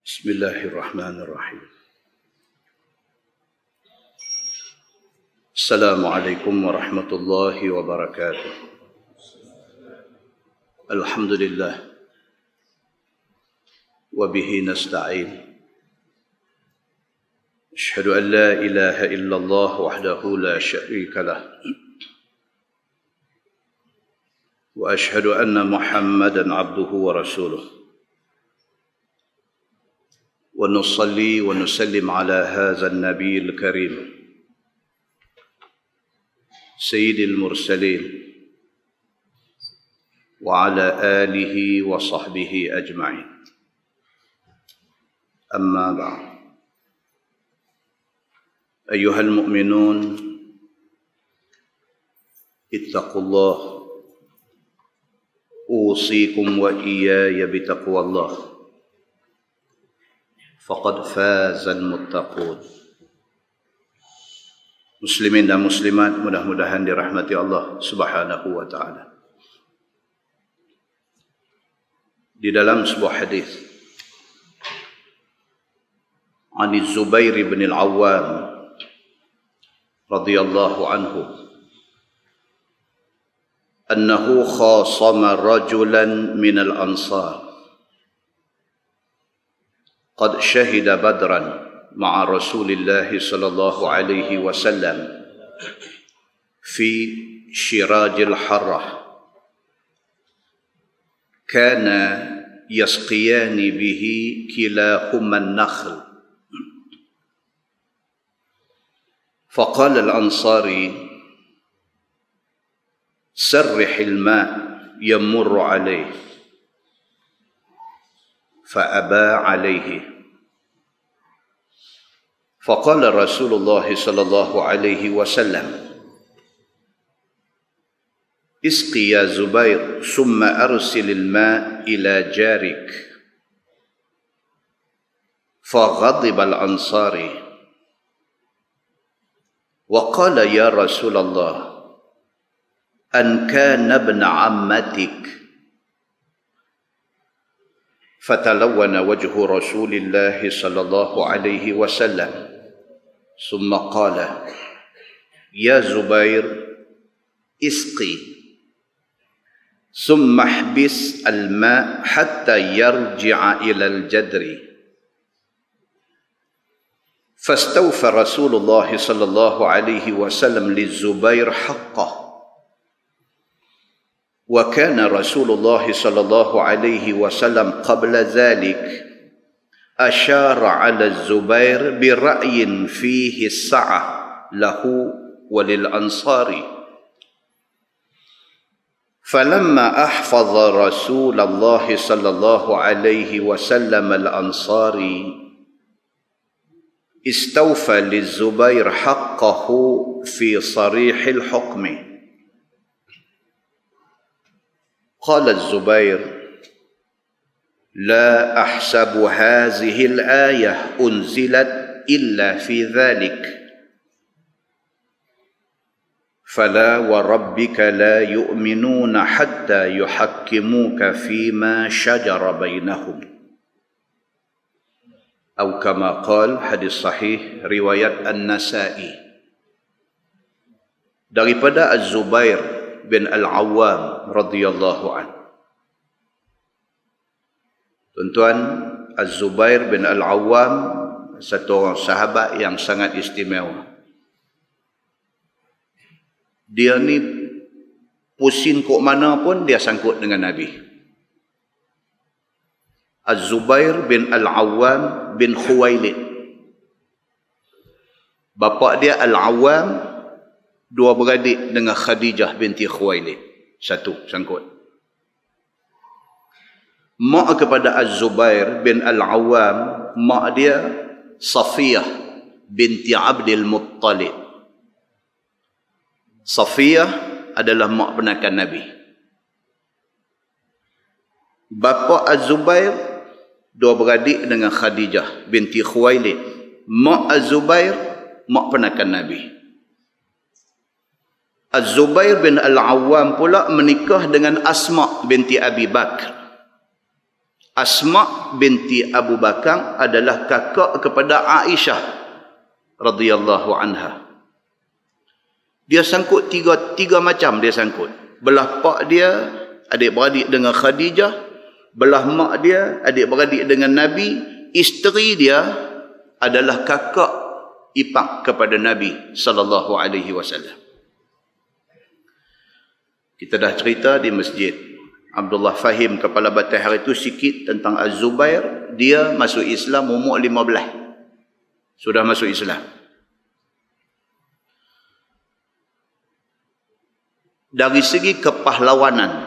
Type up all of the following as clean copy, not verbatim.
Bismillahirrahmanirrahim. Assalamualaikum warahmatullahi wabarakatuh. Alhamdulillah. Wabihi nasta'in. Ashhadu an la ilaha illallah wahdahu la syarika lah. Wa ashhadu anna Muhammadan abduhu wa rasuluh. ونصلي ونسلم على هذا النبي الكريم سيد المرسلين وعلى آله وصحبه أجمعين أما بعد أيها المؤمنون اتقوا الله أوصيكم وإياي بتقوى الله faqad fazal muttaqun. Muslimin dan muslimat mudah-mudahan dirahmati Allah Subhanahu wa taala. Di dalam sebuah hadis Ani Zubair bin al-Awwam radhiyallahu anhu annahu khasama rajulan min al-ansar قد شهد بدرا مع رسول الله صلى الله عليه وسلم في شراج الحرة كان يسقيان به كلاهما النخل فقال الأنصاري سرح الماء يمر عليه فأبى عليه فقال رسول الله صلى الله عليه وسلم اسقي يا زبير ثم أرسل الماء إلى جارك فغضب الأنصاري وقال يا رسول الله أن كان ابن عمتك فتلون وجه رسول الله صلى الله عليه وسلم ثم قال يا زبير اسقي ثم احبس الماء حتى يرجع إلى الجدر فاستوفى رسول الله صلى الله عليه وسلم للزبير حقه وكان رسول الله صلى الله عليه وسلم قبل ذلك أشار على الزبير برأي فيه السعة له وللأنصار فلما أحفظ رسول الله صلى الله عليه وسلم الأنصاري استوفى للزبير حقه في صريح الحكم قال الزبير لا أحسب هذه الآية أنزلت إلا في ذلك فلا وربك لا يؤمنون حتى يحكموك فيما شجر بينهم أو كما قال hadis sahih riwayat An-Nasa'i. Daripada Az-Zubair bin Al-Awwam radhiyallahu an. Tuan-tuan, Az-Zubair bin Al-Awwam satu orang sahabat yang sangat istimewa. Dia ni pusing kok mana pun dia sangkut dengan Nabi. Az-Zubair bin Al-Awwam bin Khuwailid. Bapa dia Al-Awwam, dua beradik dengan Khadijah binti Khuwailid. Satu sangkut. Mak kepada Az-Zubair bin Al-Awwam, mak dia Safiyah binti Abdul Muttalib. Safiyah adalah mak penakan Nabi. Bapa Az-Zubair dua beradik dengan Khadijah binti Khuwailid. Mak Az-Zubair mak penakan Nabi. Az-Zubair bin Al-Awwam pula menikah dengan Asma binti Abi Bakr. Asma binti Abu Bakar adalah kakak kepada Aisyah radhiyallahu anha. Dia sangkut tiga macam dia sangkut. Belah pak dia adik-beradik dengan Khadijah, belah mak dia adik-beradik dengan Nabi, isteri dia adalah kakak ipar kepada Nabi sallallahu alaihi wasallam. Kita dah cerita di masjid. Abdullah Fahim kepala batai hari itu sikit tentang Az-Zubair. Dia masuk Islam umur 15. Sudah masuk Islam. Dari segi kepahlawanan,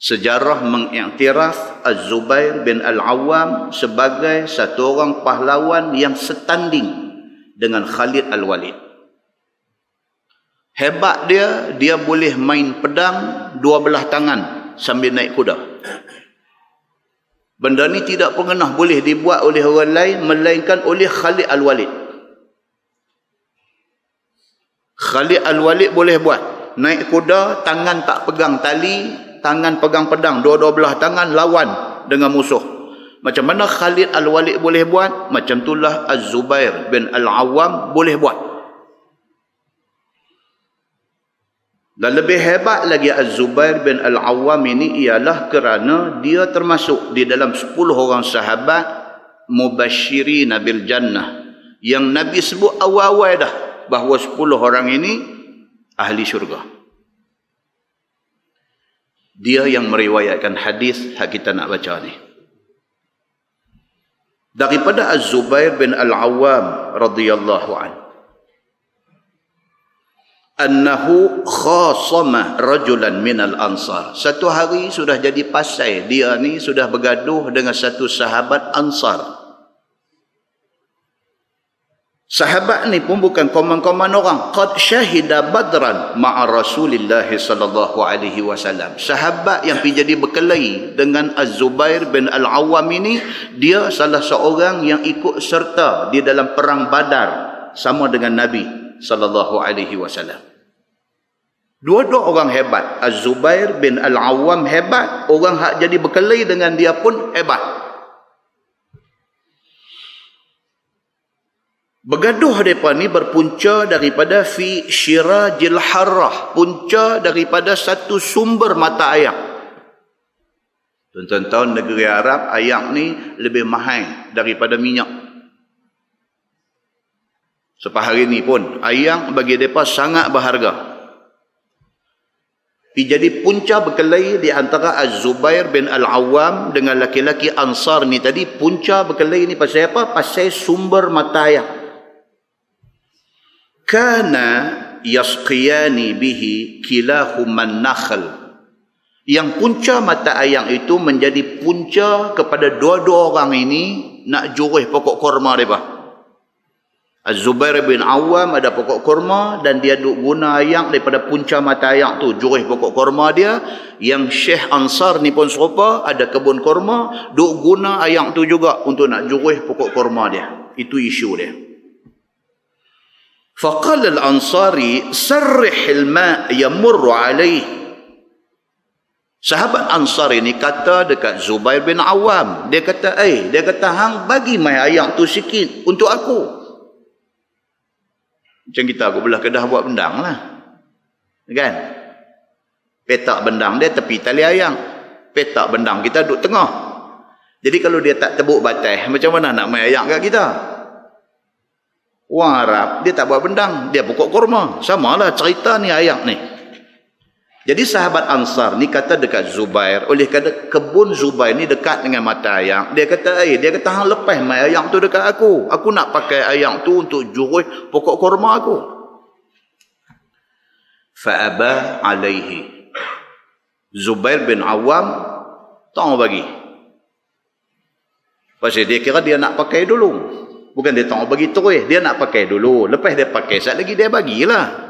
sejarah mengiktiraf Az-Zubair bin Al-Awwam sebagai satu orang pahlawan yang setanding dengan Khalid Al-Walid. Hebat dia boleh main pedang dua belah tangan sambil naik kuda. Benda ni tidak pernah boleh dibuat oleh orang lain melainkan oleh Khalid Al-Walid. Khalid Al-Walid boleh buat. Naik kuda, tangan tak pegang tali, tangan pegang pedang, dua-dua belah tangan lawan dengan musuh. Macam mana Khalid Al-Walid boleh buat, macam itulah Az-Zubair bin Al-Awwam boleh buat. Dan lebih hebat lagi Az-Zubair bin Al-Awwam ini ialah kerana dia termasuk di dalam 10 orang sahabat mubasyirin bil jannah yang Nabi sebut awal-awal dah bahawa 10 orang ini ahli syurga. Dia yang meriwayatkan hadis hak kita nak baca ni. Daripada Az-Zubair bin Al-Awwam radhiyallahu anhu, annahu khasama rajulan minal ansar. Satu hari sudah jadi pasal, dia ni sudah bergaduh dengan satu sahabat Ansar. Sahabat ni pun bukan koman-koman orang. Qad syahida badran ma'a Rasulillah sallallahu alaihi wasallam. Sahabat yang pergi jadi berkelahi dengan Az-Zubair bin Al-Awwam ini, dia salah seorang yang ikut serta di dalam perang Badar sama dengan Nabi sallallahu alaihi wasallam. Dua-dua orang hebat. Az-Zubair bin Al-Awwam hebat, orang hak jadi berkelahi dengan dia pun hebat. Bergaduh mereka ni berpunca daripada fi syirajil harrah, punca daripada satu sumber mata air. Tuan-tuan tahu negeri Arab air ni lebih mahal daripada minyak. Sampai hari ni pun air bagi mereka sangat berharga. Jadi punca berkelahi di antara Az-Zubair bin Al-Awwam dengan laki-laki Ansar ni tadi. Punca berkelahi ni pasal apa? Pasal sumber mata air. Kana yasqiyani bihi kilahuman nakhl. Yang punca mata air itu menjadi punca kepada dua-dua orang ini nak jurih pokok korma mereka. Az-Zubair bin Awwam ada pokok korma dan dia duk guna air daripada punca mata air tu jurih pokok korma dia. Yang Syekh Ansar ni pun serupa, ada kebun korma, duk guna air tu juga untuk nak jurih pokok korma dia. Itu isu dia. Faqala al-Ansari sarrih al-ma' yamurru alaih. Sahabat Ansar ini kata dekat Zubair bin Awwam, dia kata hang bagi mai air tu sikit untuk aku. Macam kita aku belah kedah buat bendang lah. Kan? Petak bendang dia tepi tali ayam. Petak bendang kita duduk tengah. Jadi kalau dia tak tebuk batai, macam mana nak main ayam kat kita? Orang Arab, dia tak buat bendang. Dia pokok kurma. Samalah cerita ni ayam ni. Jadi sahabat Ansar ni kata dekat Zubair, oleh kerana kebun Zubair ni dekat dengan mata ayam, dia kata hang lepas main ayam tu dekat aku. Aku nak pakai ayam tu untuk jurih pokok kurma aku. Fa'aba alaihi. Zubair bin Awwam tak mau bagi. Pasal dia kira dia nak pakai dulu. Bukan dia tak mau bagi terus, dia nak pakai dulu. Lepas dia pakai, saat lagi dia bagilah.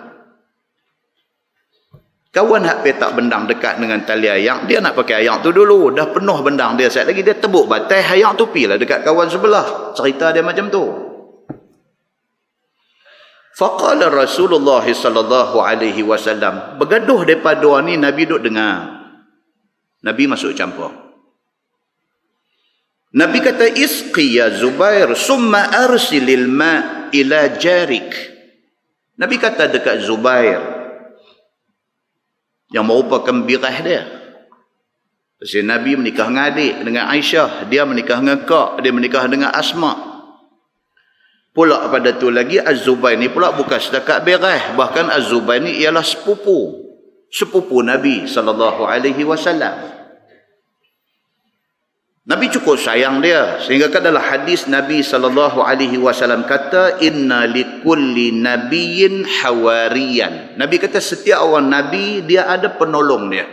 Kawan hak petak bendang dekat dengan tali ayam, dia nak pakai ayam tu dulu. Dah penuh bendang dia, saat lagi dia tebuk batai, ayam tu pilah dekat kawan sebelah. Cerita dia macam tu. Faqala Rasulullah sallallahu alaihi wasallam, bergaduh depa dua ni, Nabi duk dengar. Nabi masuk campur. Nabi kata, isqi ya Zubair, summa arsilil ma' ila jarik. Nabi kata dekat Zubair, yang merupakan birah dia. Pasal Nabi menikah dengan adik, dengan Aisyah. Dia menikah dengan Kak, dia menikah dengan Asma. Pula pada tu lagi, Az-Zubair ni pula bukan setakat birah. Bahkan Az-Zubair ni ialah sepupu. Sepupu Nabi SAW. Nabi cukup sayang dia, sehingga kan dalam hadis Nabi SAW kata, inna likulli nabiyyin hawariyan. Nabi kata setiap orang Nabi dia ada penolong dia.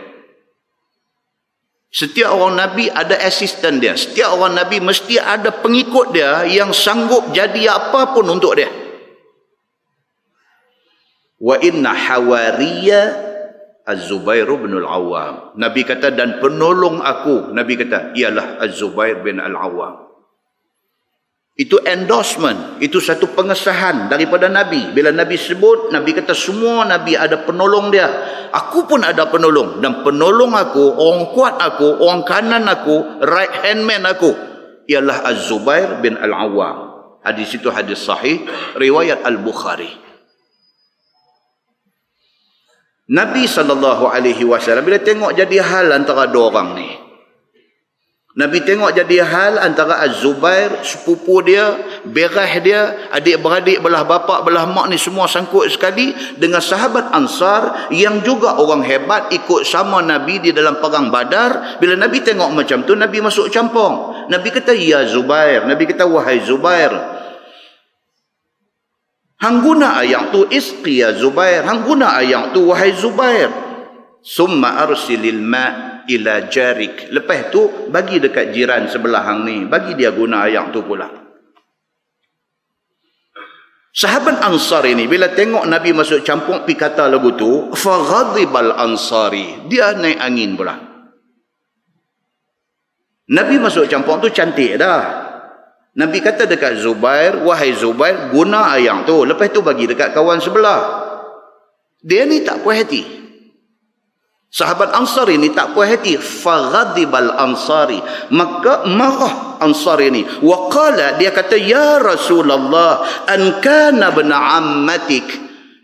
Setiap orang Nabi ada asisten dia. Setiap orang Nabi mesti ada pengikut dia yang sanggup jadi apa pun untuk dia. Wa inna hawariya Az-Zubair bin Al-Awwam. Nabi kata, dan penolong aku, Nabi kata, ialah Az-Zubair bin Al-Awwam. Itu endorsement, itu satu pengesahan daripada Nabi. Bila Nabi sebut, Nabi kata semua Nabi ada penolong dia. Aku pun ada penolong. Dan penolong aku, orang kuat aku, orang kanan aku, right hand man aku, ialah Az-Zubair bin Al-Awwam. Hadis itu hadis sahih, riwayat Al-Bukhari. Nabi SAW bila tengok jadi hal antara dua orang ni, Nabi tengok jadi hal antara Az-Zubair, sepupu dia, berah dia, adik-beradik belah bapa belah mak ni semua sangkut sekali, dengan sahabat Ansar yang juga orang hebat ikut sama Nabi di dalam perang Badar. Bila Nabi tengok macam tu, Nabi masuk campur. Nabi kata, ya Zubair. Nabi kata, wahai Zubair, hang guna ayat tu, isqi ya Zubair. Hang guna ayat tu, wahai Zubair. Summa arsilil ma' ila jarik. Lepas tu, bagi dekat jiran sebelah hang ni. Bagi dia guna ayat tu pula. Sahabat Ansar ini, bila tengok Nabi masuk campur, pergi kata lagu tu, faghadibal Ansari. Dia naik angin pula. Nabi masuk campur tu cantik dah. Nabi kata dekat Zubair, wahai Zubair, guna ayam tu. Lepas tu bagi dekat kawan sebelah. Dia ni tak puas hati. Sahabat Ansar ini tak puas hati. Faghadibal Ansari. Maka marah Ansar ini. Wa qala, dia kata, ya Rasulullah, an kana bna ammatik.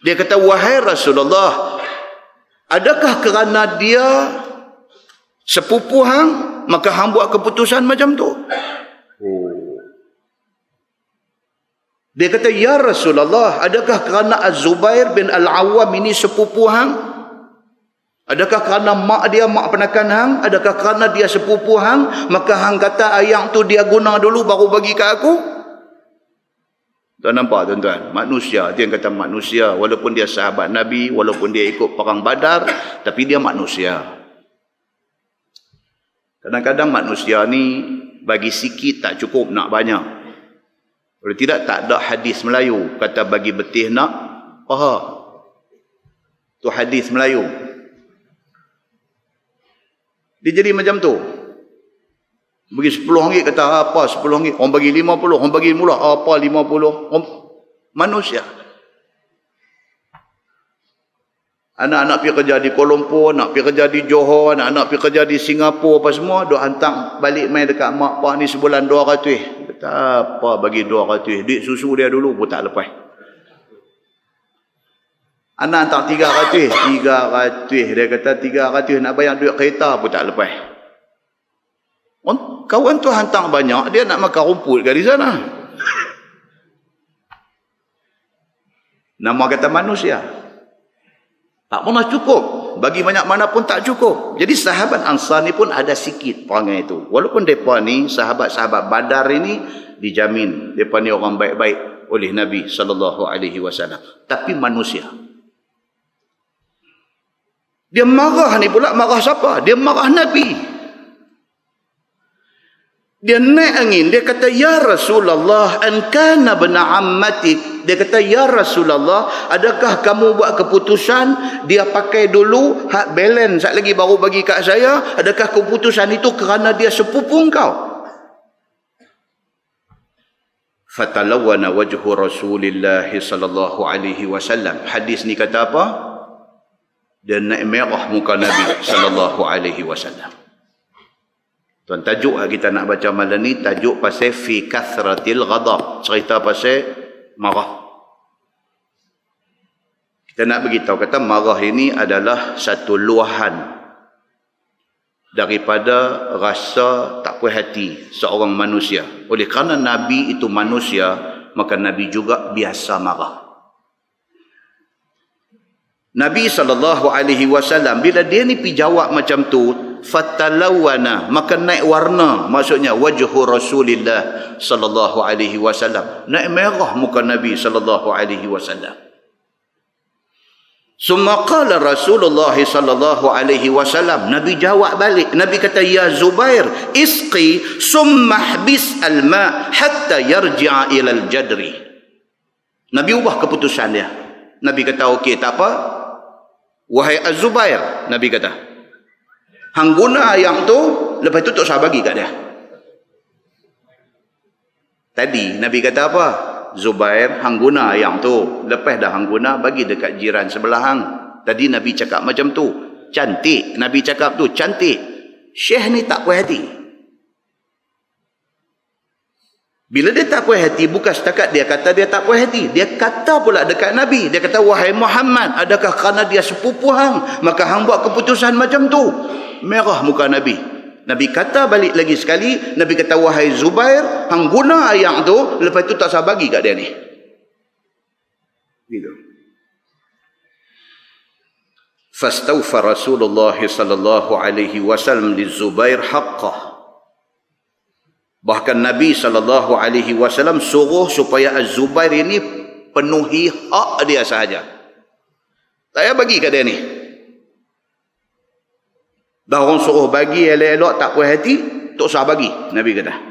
Dia kata, wahai Rasulullah, adakah kerana dia sepupu hang, maka hang buat keputusan macam tu? Dia kata, ya Rasulullah, adakah kerana Az-Zubair bin Al-Awwam ini sepupu hang? Adakah kerana mak dia mak penakan hang? Adakah kerana dia sepupu hang, maka hang kata ayam tu dia guna dulu baru bagi ke aku? Tuan nampak tuan-tuan? Manusia, dia yang kata manusia. Walaupun dia sahabat Nabi, walaupun dia ikut perang Badar, tapi dia manusia. Kadang-kadang manusia ni bagi sikit tak cukup, nak banyak. Kalau tidak, tak ada hadis Melayu kata bagi betih nak paha. Tu hadis Melayu. Dia jadi macam tu. Bagi RM10 kata apa RM10. Orang bagi RM50. Orang bagi mula apa RM50. Manusia. Anak-anak pergi kerja di Kuala Lumpur, nak pergi kerja di Johor, anak-anak pergi kerja di Singapura, apa semua, duk hantar balik main dekat mak pak ni sebulan 200. Kata apa bagi 200? Duit susu dia dulu pun tak lepas. Anak hantar 300. 300. Dia kata 300 nak bayar duit kereta pun tak lepas. Kawan tu hantar banyak, dia nak makan rumput kat di sana. Nama kata manusia. Tak pernah cukup. Bagi banyak mana pun tak cukup. Jadi sahabat Ansar ni pun ada sikit perangai itu. Walaupun mereka ni, sahabat-sahabat Badar ini, dijamin mereka ni orang baik-baik oleh Nabi SAW. Tapi manusia. Dia marah ni pula, marah siapa? Dia marah Nabi. Dia naik angin. Dia kata, ya Rasulullah, an kana bna ammatik. Dia kata, ya Rasulullah, adakah kamu buat keputusan dia pakai dulu hak balance sat lagi baru bagi kat saya? Adakah keputusan itu kerana dia sepupu engkau? Fatalawwana wajhu Rasulillah sallallahu alaihi wasallam. Hadis ni kata apa? Dia naik merah muka Nabi sallallahu alaihi wasallam. Tuan, tajuk kita nak baca malam ni, tajuk pasal fi kathratil ghadab, cerita pasal marah. Kita nak beritahu kata marah ini adalah satu luahan daripada rasa tak puas hati seorang manusia. Oleh kerana Nabi itu manusia, maka Nabi juga biasa marah. Nabi SAW bila dia ni pergi jawab macam tu, fatalawana, maka naik warna, maksudnya wajhu Rasulillah sallallahu alaihi wasallam, naik merah muka Nabi sallallahu alaihi wasallam. Summa qala Rasulullah sallallahu alaihi wasallam, Nabi jawab balik, Nabi kata, ya Zubair, isqi summa hbis alma hatta yarji'a ila al-jadri. Nabi ubah keputusan dia. Nabi kata, okey, tak apa, wahai Az-Zubair, Nabi kata, hang guna yang tu, lepas tu tak usah bagi kat dia. Tadi Nabi kata apa? Zubair, hang guna yang tu, lepas dah hang guna, bagi dekat jiran sebelah hang. Tadi Nabi cakap macam tu, cantik. Nabi cakap tu cantik. Syekh ni tak puas hati. Bila dia tak puas hati, bukan setakat dia kata dia tak puas hati, dia kata pula dekat Nabi. Dia kata, wahai Muhammad, adakah kerana dia sepupu hang maka hang buat keputusan macam tu? Merah muka Nabi. Nabi kata balik lagi sekali, Nabi kata, wahai Zubair, hang guna ayat tu, lepas tu tak usah bagi kat dia ni. Gitu. Fastawfa Rasulullah sallallahu alaihi wasallam li Zubair haqqah. Bahkan Nabi SAW suruh supaya Az-Zubair ini penuhi hak dia sahaja. Tak payah bagi kat dia ni. Dah orang suruh bagi elok-elok tak puas hati, tak usah bagi, Nabi kata.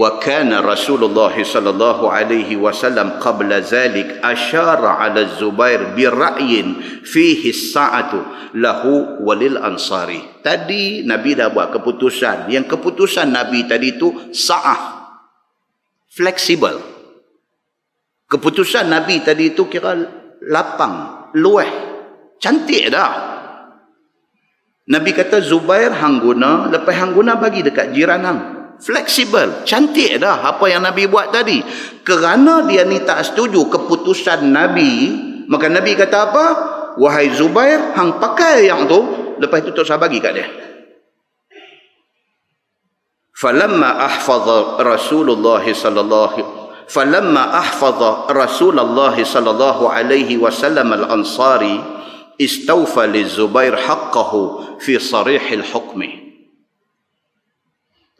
Wa kana Rasulullah SAW qabla zalik asyara ala Az-Zubair bi ra'yin fihi as-sa'atu lahu walil ansari. Tadi Nabi dah buat keputusan. Yang keputusan Nabi tadi tu sa'ah, fleksibel. Keputusan Nabi tadi tu kira lapang, luas, cantik dah. Nabi kata, Zubair hang guna, lepas hang guna bagi dekat jiran hang. Fleksibel, cantik dah apa yang Nabi buat tadi. Kerana dia ni tak setuju keputusan Nabi, maka Nabi kata apa? Wahai Zubair, hang pakai yang tu, lepas tu tak usah bagi kat dia. Falamma ahfaza Rasulullah sallallahu alaihi wasallam al-Ansari istawfa li Zubair haqqahu fi sarihil hukmi.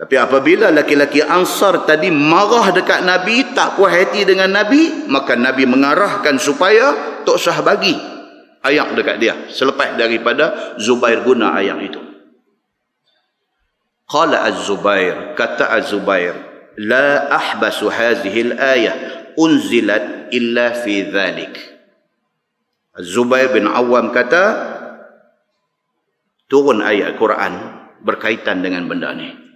Tapi apabila laki-laki Ansar tadi marah dekat Nabi, tak puas hati dengan Nabi, maka Nabi mengarahkan supaya tak usah bagi ayat dekat dia selepas daripada Zubair guna ayat itu. Qala Az-Zubair, kata Az-Zubair, la ahbasu hadhihi al-ayah unzilat illa fi dhalik. Az-Zubair bin Awam kata, turun ayat Quran berkaitan dengan benda ni.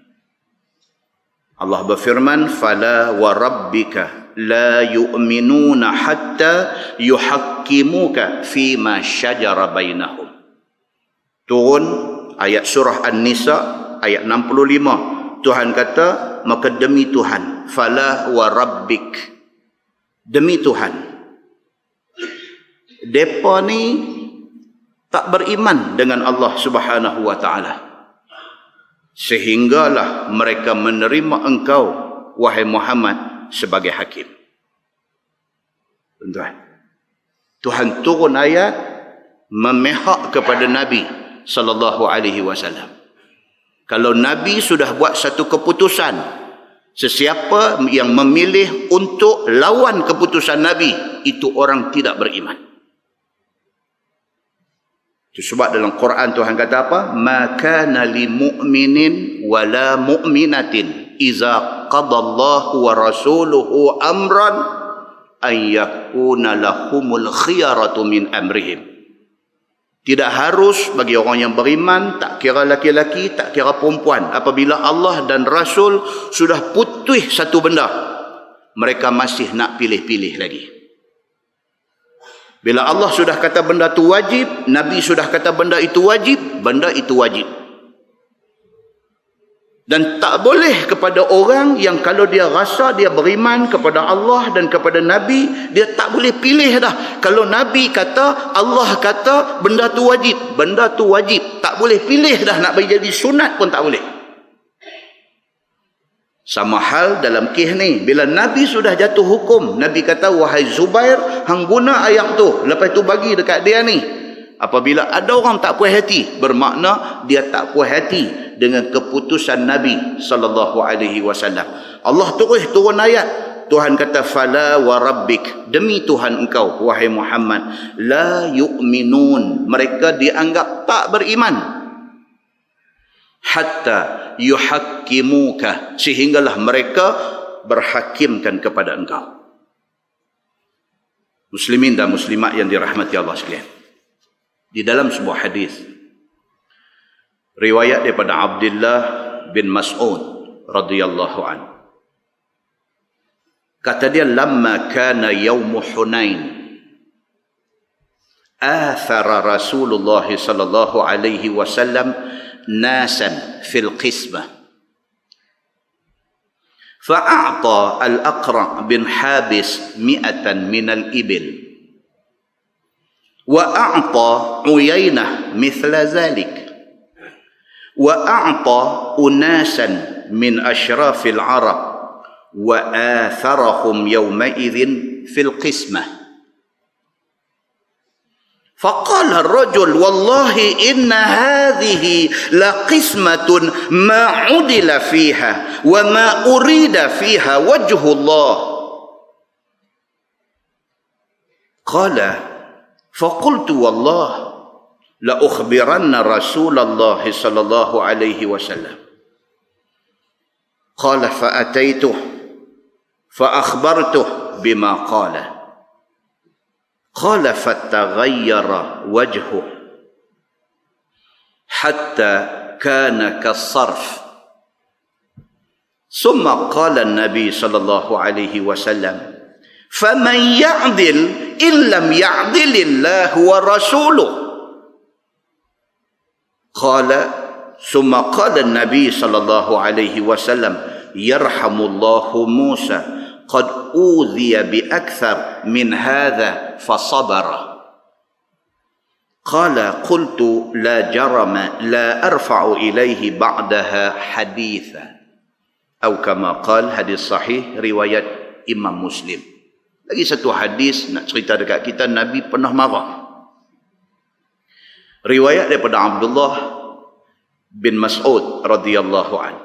Allah berfirman, fala wa rabbika la yu'minuna hatta yuhakkimuka fima syajara bainahum. Turun ayat surah An-Nisa ayat 65. Tuhan kata, maka demi Tuhan, fala wa rabbik, demi Tuhan, depa ni tak beriman dengan Allah Subhanahu wa taala, sehinggalah mereka menerima engkau wahai Muhammad sebagai hakim. Tuan-tuan, Tuhan turun ayat memihak kepada Nabi sallallahu alaihi wasallam. Kalau Nabi sudah buat satu keputusan, sesiapa yang memilih untuk lawan keputusan Nabi, itu orang tidak beriman. Itu sebab dalam Quran Tuhan kata apa? Ma kana li mu'minin wala mu'minatin iza qadallahu wa rasuluhu amran an yakuna lahumul khiyaratu min amrihim. Tidak harus bagi orang yang beriman, tak kira laki-laki, tak kira perempuan, apabila Allah dan Rasul sudah putus satu benda, mereka masih nak pilih-pilih lagi. Bila Allah sudah kata benda itu wajib, Nabi sudah kata benda itu wajib, benda itu wajib. Dan tak boleh kepada orang yang kalau dia rasa dia beriman kepada Allah dan kepada Nabi, dia tak boleh pilih dah. Kalau Nabi kata, Allah kata, benda tu wajib. Benda tu wajib. Tak boleh pilih dah, nak bagi jadi sunat pun tak boleh. Sama hal dalam kisah ni. Bila Nabi sudah jatuh hukum, Nabi kata, wahai Zubair, hang guna ayat tu. Lepas tu bagi dekat dia ni. Apabila ada orang tak puas hati, bermakna dia tak puas hati dengan keputusan Nabi sallallahu alaihi wasallam. Allah terus turun ayat. Tuhan kata, fala wa rabbik, demi Tuhan engkau wahai Muhammad, la yu'minun, mereka dianggap tak beriman, hatta yuhakkimuka, sehinggalah mereka berhakimkan kepada engkau. Muslimin dan muslimat yang dirahmati Allah sekalian, di dalam sebuah hadis riwayat daripada Abdullah bin Mas'ud radhiyallahu anhu, kata dia, lamma kana yaum Hunain athara Rasulullah sallallahu alaihi wasallam nasan fil qismah fa'a'ta al-Aqra' bin Habis 100 min al-ibil وأعطى عيينة مثل ذلك وأعطى أناسا من أشراف العرب وآثرهم يومئذ في القسمة فقال الرجل والله إن هذه لقسمة ما عدل فيها وما أريد فيها وجه الله قال فقلت والله لأخبرن رسول الله صلى الله عليه وسلم قال فأتيته فأخبرته بما قال فتغير وجهه حتى كان كالصرف ثم قال النبي صلى الله عليه وسلم فمن يعدل إن لم يعدل الله ورسوله قال ثم قال النبي صلى الله عليه وسلم يرحم الله موسى قد أوذي بأكثر من هذا فصبر قال قلت لا جرم لا أرفع إليه بعدها حديثا أو كما قال hadis sahih riwayat Imam Muslim. Lagi satu hadis nak cerita dekat kita, Nabi pernah marah. Riwayat daripada Abdullah bin Mas'ud radhiyallahu anhu.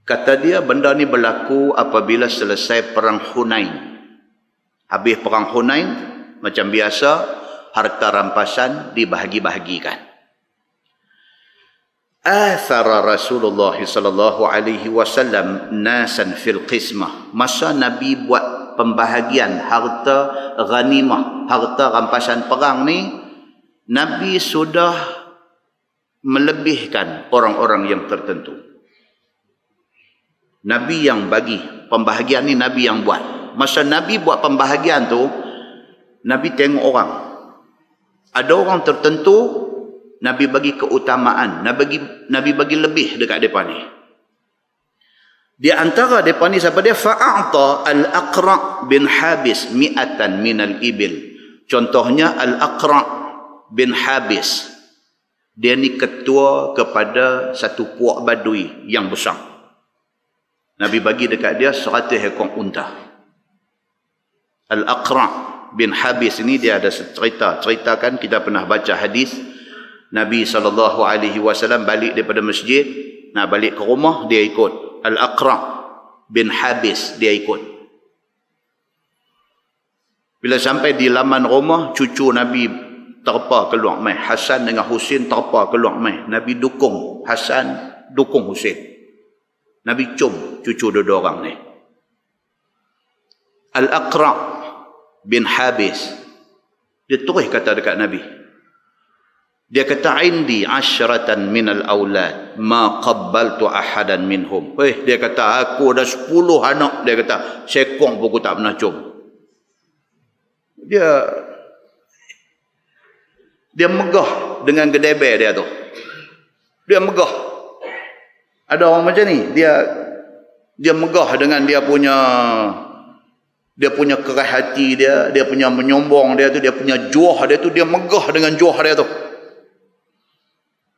Kata dia, benda ni berlaku apabila selesai perang Hunain. Habis perang Hunain, macam biasa, harta rampasan dibahagi-bahagikan. Athara Rasulullah sallallahu alaihi wasallam nasan fil qismah. Masa Nabi buat pembahagian harta ghanimah, harta rampasan perang ni, Nabi sudah melebihkan orang-orang yang tertentu. Nabi yang bagi pembahagian ni, Nabi yang buat. Masa Nabi buat pembahagian tu, Nabi tengok orang. Ada orang tertentu Nabi bagi keutamaan, Nabi bagi lebih dekat depa ni. Di antara depa ni siapa dia? Fa'a'ta al-Aqra' bin Habis 100 min al-ibil. Contohnya al-Aqra' bin Habis. Dia ni ketua kepada satu puak badui yang besar. Nabi bagi dekat dia 100 ekor unta. Al-Aqra' bin Habis ini dia ada ceritakan, kita pernah baca hadis Nabi SAW balik daripada masjid, nak balik ke rumah, dia ikut. Al-Aqra' bin Habis, dia ikut. Bila sampai di laman rumah, cucu Nabi terpa keluar mai. Hasan dengan Husin terpa keluar mai. Nabi dukung Hasan, dukung Husin. Nabi cium cucu dua orang ni. Al-Aqra' bin Habis, dia terus kata dekat Nabi. Dia kata, indi 10 minal aulad ma qabbaltu ahadan minhum. Dia kata, aku ada 10 anak. Dia kata, sekong pun aku tak pernah cium. Dia megah dengan gedebe dia tu. Dia megah. Ada orang macam ni, dia megah dengan dia punya keras hati dia punya menyombong dia tu, dia punya juah dia tu, dia megah dengan juah dia tu.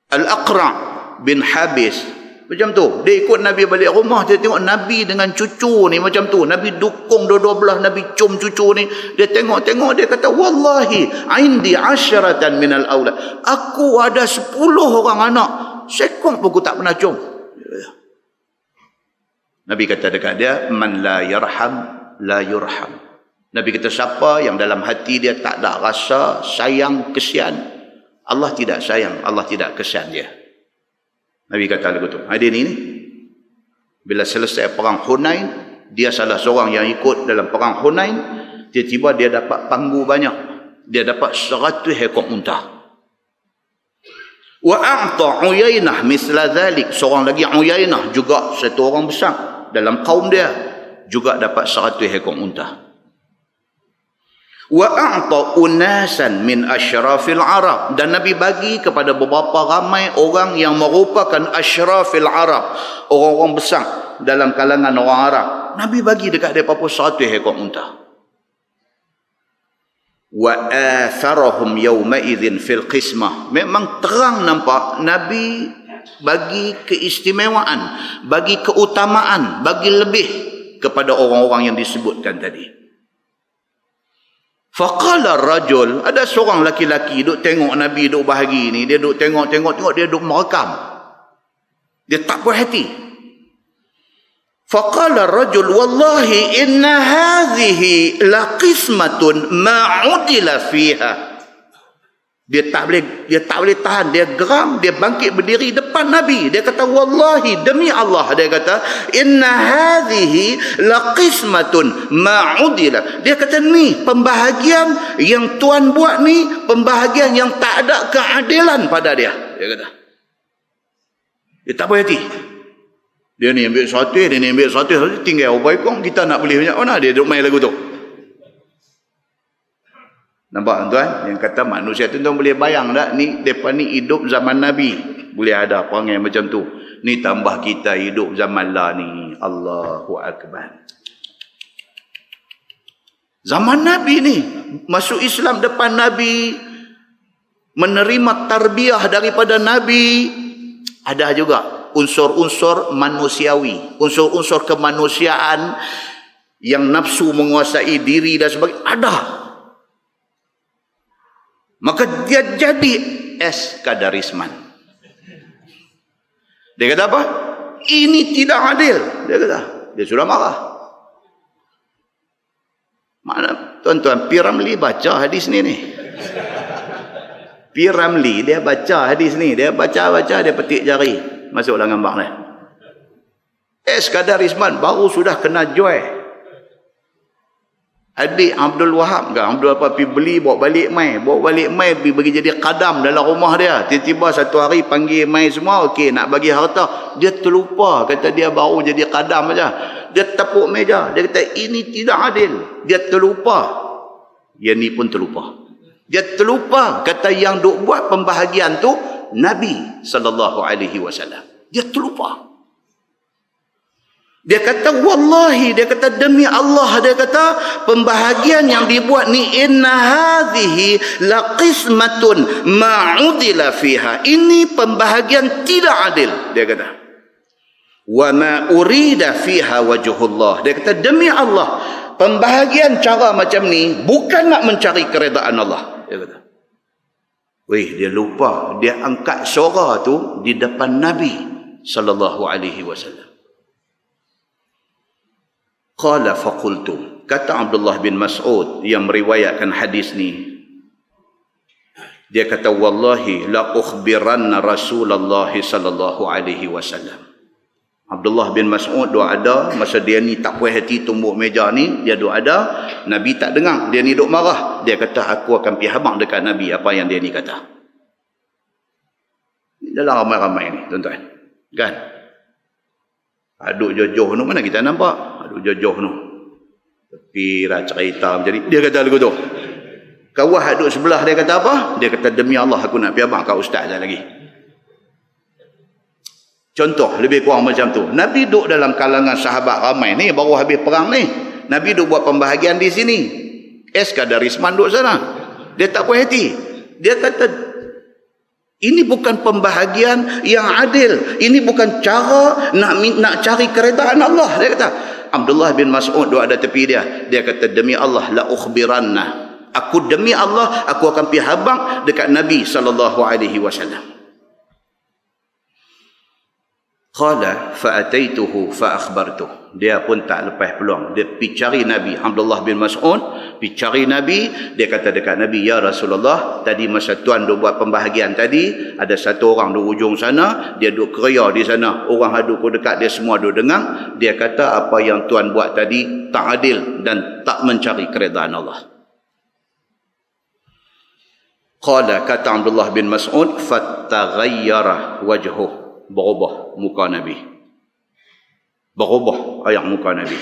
Al-Aqra' bin Habis macam tu, dia ikut Nabi balik rumah, dia tengok Nabi dengan cucu ni macam tu, Nabi dukung dua-dua belah, Nabi cium cucu ni, dia tengok, dia kata wallahi indi 'asharatan minal aulad, aku ada 10 orang anak, sekong pun aku tak pernah cium. Nabi kata dekat dia, man la yarham la yurham. Nabi kata siapa yang dalam hati dia tak ada rasa sayang, kesian, Allah tidak sayang, Allah tidak kesian dia. Nabi kata lagu tu. Dia ni bila selesai perang Hunain, dia salah seorang yang ikut dalam perang Hunain, tiba-tiba dia dapat panggu banyak. Dia dapat 100 ekor unta. Wa a'ta Uyainah misla dhalik, seorang lagi Uyainah juga satu orang besar dalam kaum dia, juga dapat 100 ekor unta. Wa a'ta unasan min asyrafil Arab, dan Nabi bagi kepada beberapa ramai orang yang merupakan asyrafil Arab, orang-orang besar dalam kalangan orang Arab. Nabi bagi dekat dia apa 100 ekor unta. Wa atharahum yawma idzin fil qismah, memang terang nampak Nabi bagi keistimewaan, bagi keutamaan, bagi lebih kepada orang-orang yang disebutkan tadi. Faqala rajul, ada seorang laki-laki duk tengok Nabi duk bahagi ni, dia duk tengok, dia duk merekam. Dia tak puas hati. Faqala rajul wallahi inna hadhihi laqismatun ma udila fiha. Dia tak boleh tahan, dia geram, dia bangkit berdiri depan Nabi. Dia kata wallahi, demi Allah, dia kata inna hadhihi laqismatun ma'udila. Dia kata ni pembahagian yang Tuhan buat ni, pembahagian yang tak ada keadilan pada dia. Dia kata. Dia tak puas hati. Dia ni ambil 100, dia ni ambil 100, tinggal berapa ekor, kita nak beli banyak mana, dia duduk main lagu tu. Nampak tuan? Yang kata manusia tu tuan boleh bayang tak? Ni mereka ni hidup zaman Nabi. Boleh ada perangai macam tu. Ni tambah kita hidup zaman lah ni. Allahu Akbar. Zaman Nabi ni. Masuk Islam depan Nabi. Menerima tarbiyah daripada Nabi. Ada juga unsur-unsur manusiawi. Unsur-unsur kemanusiaan. Yang nafsu menguasai diri dan sebagainya. Ada. Maka dia jadi Qadarisman. Dia kata apa? Ini tidak adil. Dia kata. Dia sudah marah. Mana tuan-tuan, P. Ramlee baca hadis ni. P. Ramlee dia baca hadis ni. Dia baca-baca, dia petik jari. Masuk dalam gambar ni. Qadarisman baru sudah kena joy. Adik Abdul Wahab ke Abdul apa pergi beli bawa balik mai pergi bagi jadi qadam dalam rumah dia. Tiba-tiba satu hari panggil mai semua, okey nak bagi harta, dia terlupa kata dia baru jadi qadam aja. Dia tepuk meja, dia kata ini tidak adil. Dia terlupa. Yang ni pun terlupa. Dia terlupa kata yang duk buat pembahagian tu Nabi sallallahu alaihi wasallam. Dia terlupa. Dia kata wallahi, dia kata demi Allah, dia kata pembahagian yang dibuat ni inna hadhihi laqismatun ma'udila fiha. Ini pembahagian tidak adil, dia kata. Wa ma urida fiha wajhullah. Dia kata demi Allah, pembahagian cara macam ni bukan nak mencari keredaan Allah, dia kata. Weh, dia lupa, dia angkat suara tu di depan Nabi sallallahu alaihi wasallam. Qala faqultu, kata Abdullah bin Mas'ud yang meriwayatkan hadis ni, dia kata wallahi la ukhbiranna Rasulullah sallallahu alaihi wasallam. Abdullah bin Mas'ud dua ada masa dia ni tak puas hati tumbuk meja ni, dia dua ada, Nabi tak dengar, dia ni duk marah. Dia kata aku akan pergi habaq dekat Nabi apa yang dia ni kata. Dalam ramai-ramai ni tuan-tuan, kan? Aduk jojoh tu mana kita nampak? Aduk jojoh tu. Tapi dah cerita jadi. Dia kata lagu tu. Kawah aduk sebelah dia kata apa? Dia kata demi Allah aku nak pergi abang kau ustaz dah lagi. Contoh lebih kurang macam tu. Nabi duduk dalam kalangan sahabat ramai ni, baru habis perang ni. Nabi duduk buat pembahagian di sini. Sekadar Risman duduk sana. Dia tak puas hati. Dia kata, ini bukan pembahagian yang adil. Ini bukan cara nak cari keredaan Allah. Dia kata. Abdullah bin Mas'ud duduk ada tepi dia. Dia kata, demi Allah la ukhbiranna. Aku demi Allah, aku akan pergi habang dekat Nabi SAW. Qala fa'ataituhu fa'akhbartuh. Dia pun tak lepas peluang. Dia pergi cari Nabi. Abdullah bin Mas'ud pergi cari Nabi. Dia kata dekat Nabi, ya Rasulullah, tadi masa tuan duk buat pembahagian tadi, ada satu orang di ujung sana, dia duk keria di sana. Orang haduk dekat dia semua duk dengar. Dia kata apa yang tuan buat tadi tak adil dan tak mencari keredaan Allah. Qala, kata Abdullah bin Mas'ud, fataghayyara wajhuh. Berubah muka Nabi. Berubah ayat muka Nabi.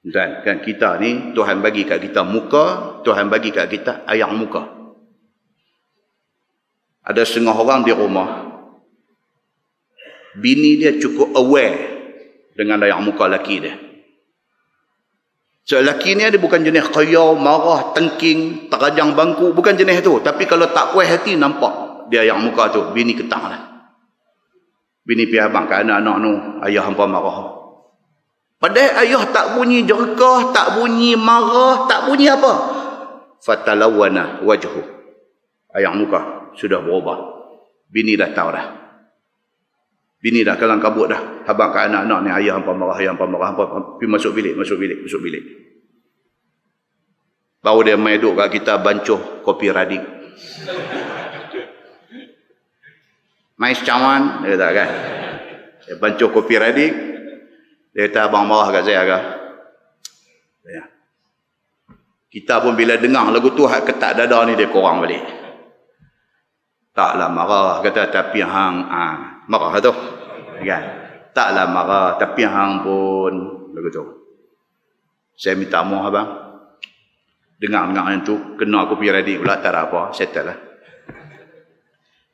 Dan kan kita ni, Tuhan bagi kat kita muka, Tuhan bagi kat kita ayat muka. Ada setengah orang di rumah, bini dia cukup aware dengan ayat muka laki dia. So laki ni dia bukan jenis kayau, marah, tengking, terajang bangku, bukan jenis tu. Tapi kalau tak puas hati, nampak dia ayat muka tu, bini ketang lah. Bini pergi abang ke anak-anak tu, ayah hampa marah. Padahal ayah tak bunyi jerkah, tak bunyi marah, tak bunyi apa. Fatalawana wajhu. Ayah muka sudah berubah. Bini dah tahu dah. Bini dah kalang kabut dah. Habang ke anak-anak ni, ayah hampa marah, ayah hampa marah, hampa pergi masuk bilik. Baru dia main duduk kat kita bancuh kopi radik. Mai secawan, dia kata kan. Dia bancuh kopi radik. Dia kata, abang marah kat saya ke? Ya. Kita pun bila dengar lagu tu, hak ketak dada ni, dia korang balik. Taklah marah, kata, tapi hang, marah tu. Kan? Taklah marah, tapi hang pun, lagu tu. Saya minta maaf abang. Dengar-dengar yang tu, kena kopi radik pula, tak ada apa, settle lah.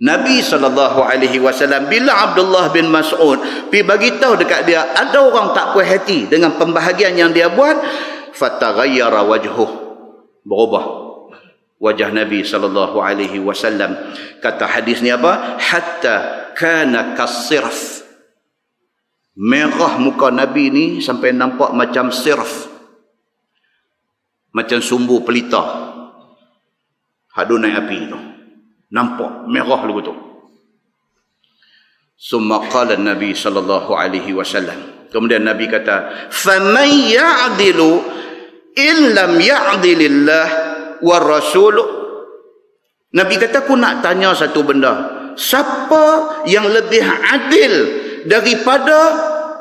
Nabi SAW bila Abdullah bin Mas'ud pergi bagi tahu dekat dia ada orang tak puas hati dengan pembahagian yang dia buat, fataghayyara wajhuh, berubah wajah Nabi SAW. Kata hadis ni apa? Hatta kana kasirf. Merah muka Nabi ni sampai nampak macam sirf, macam sumbu pelita hadu naik api tu. Nampak merah lagu tu. Summa qala Nabi SAW. Kemudian Nabi kata, "Faman ya'dilu illam ya'dilillah war rasul." Nabi kata, aku nak tanya satu benda. Siapa yang lebih adil daripada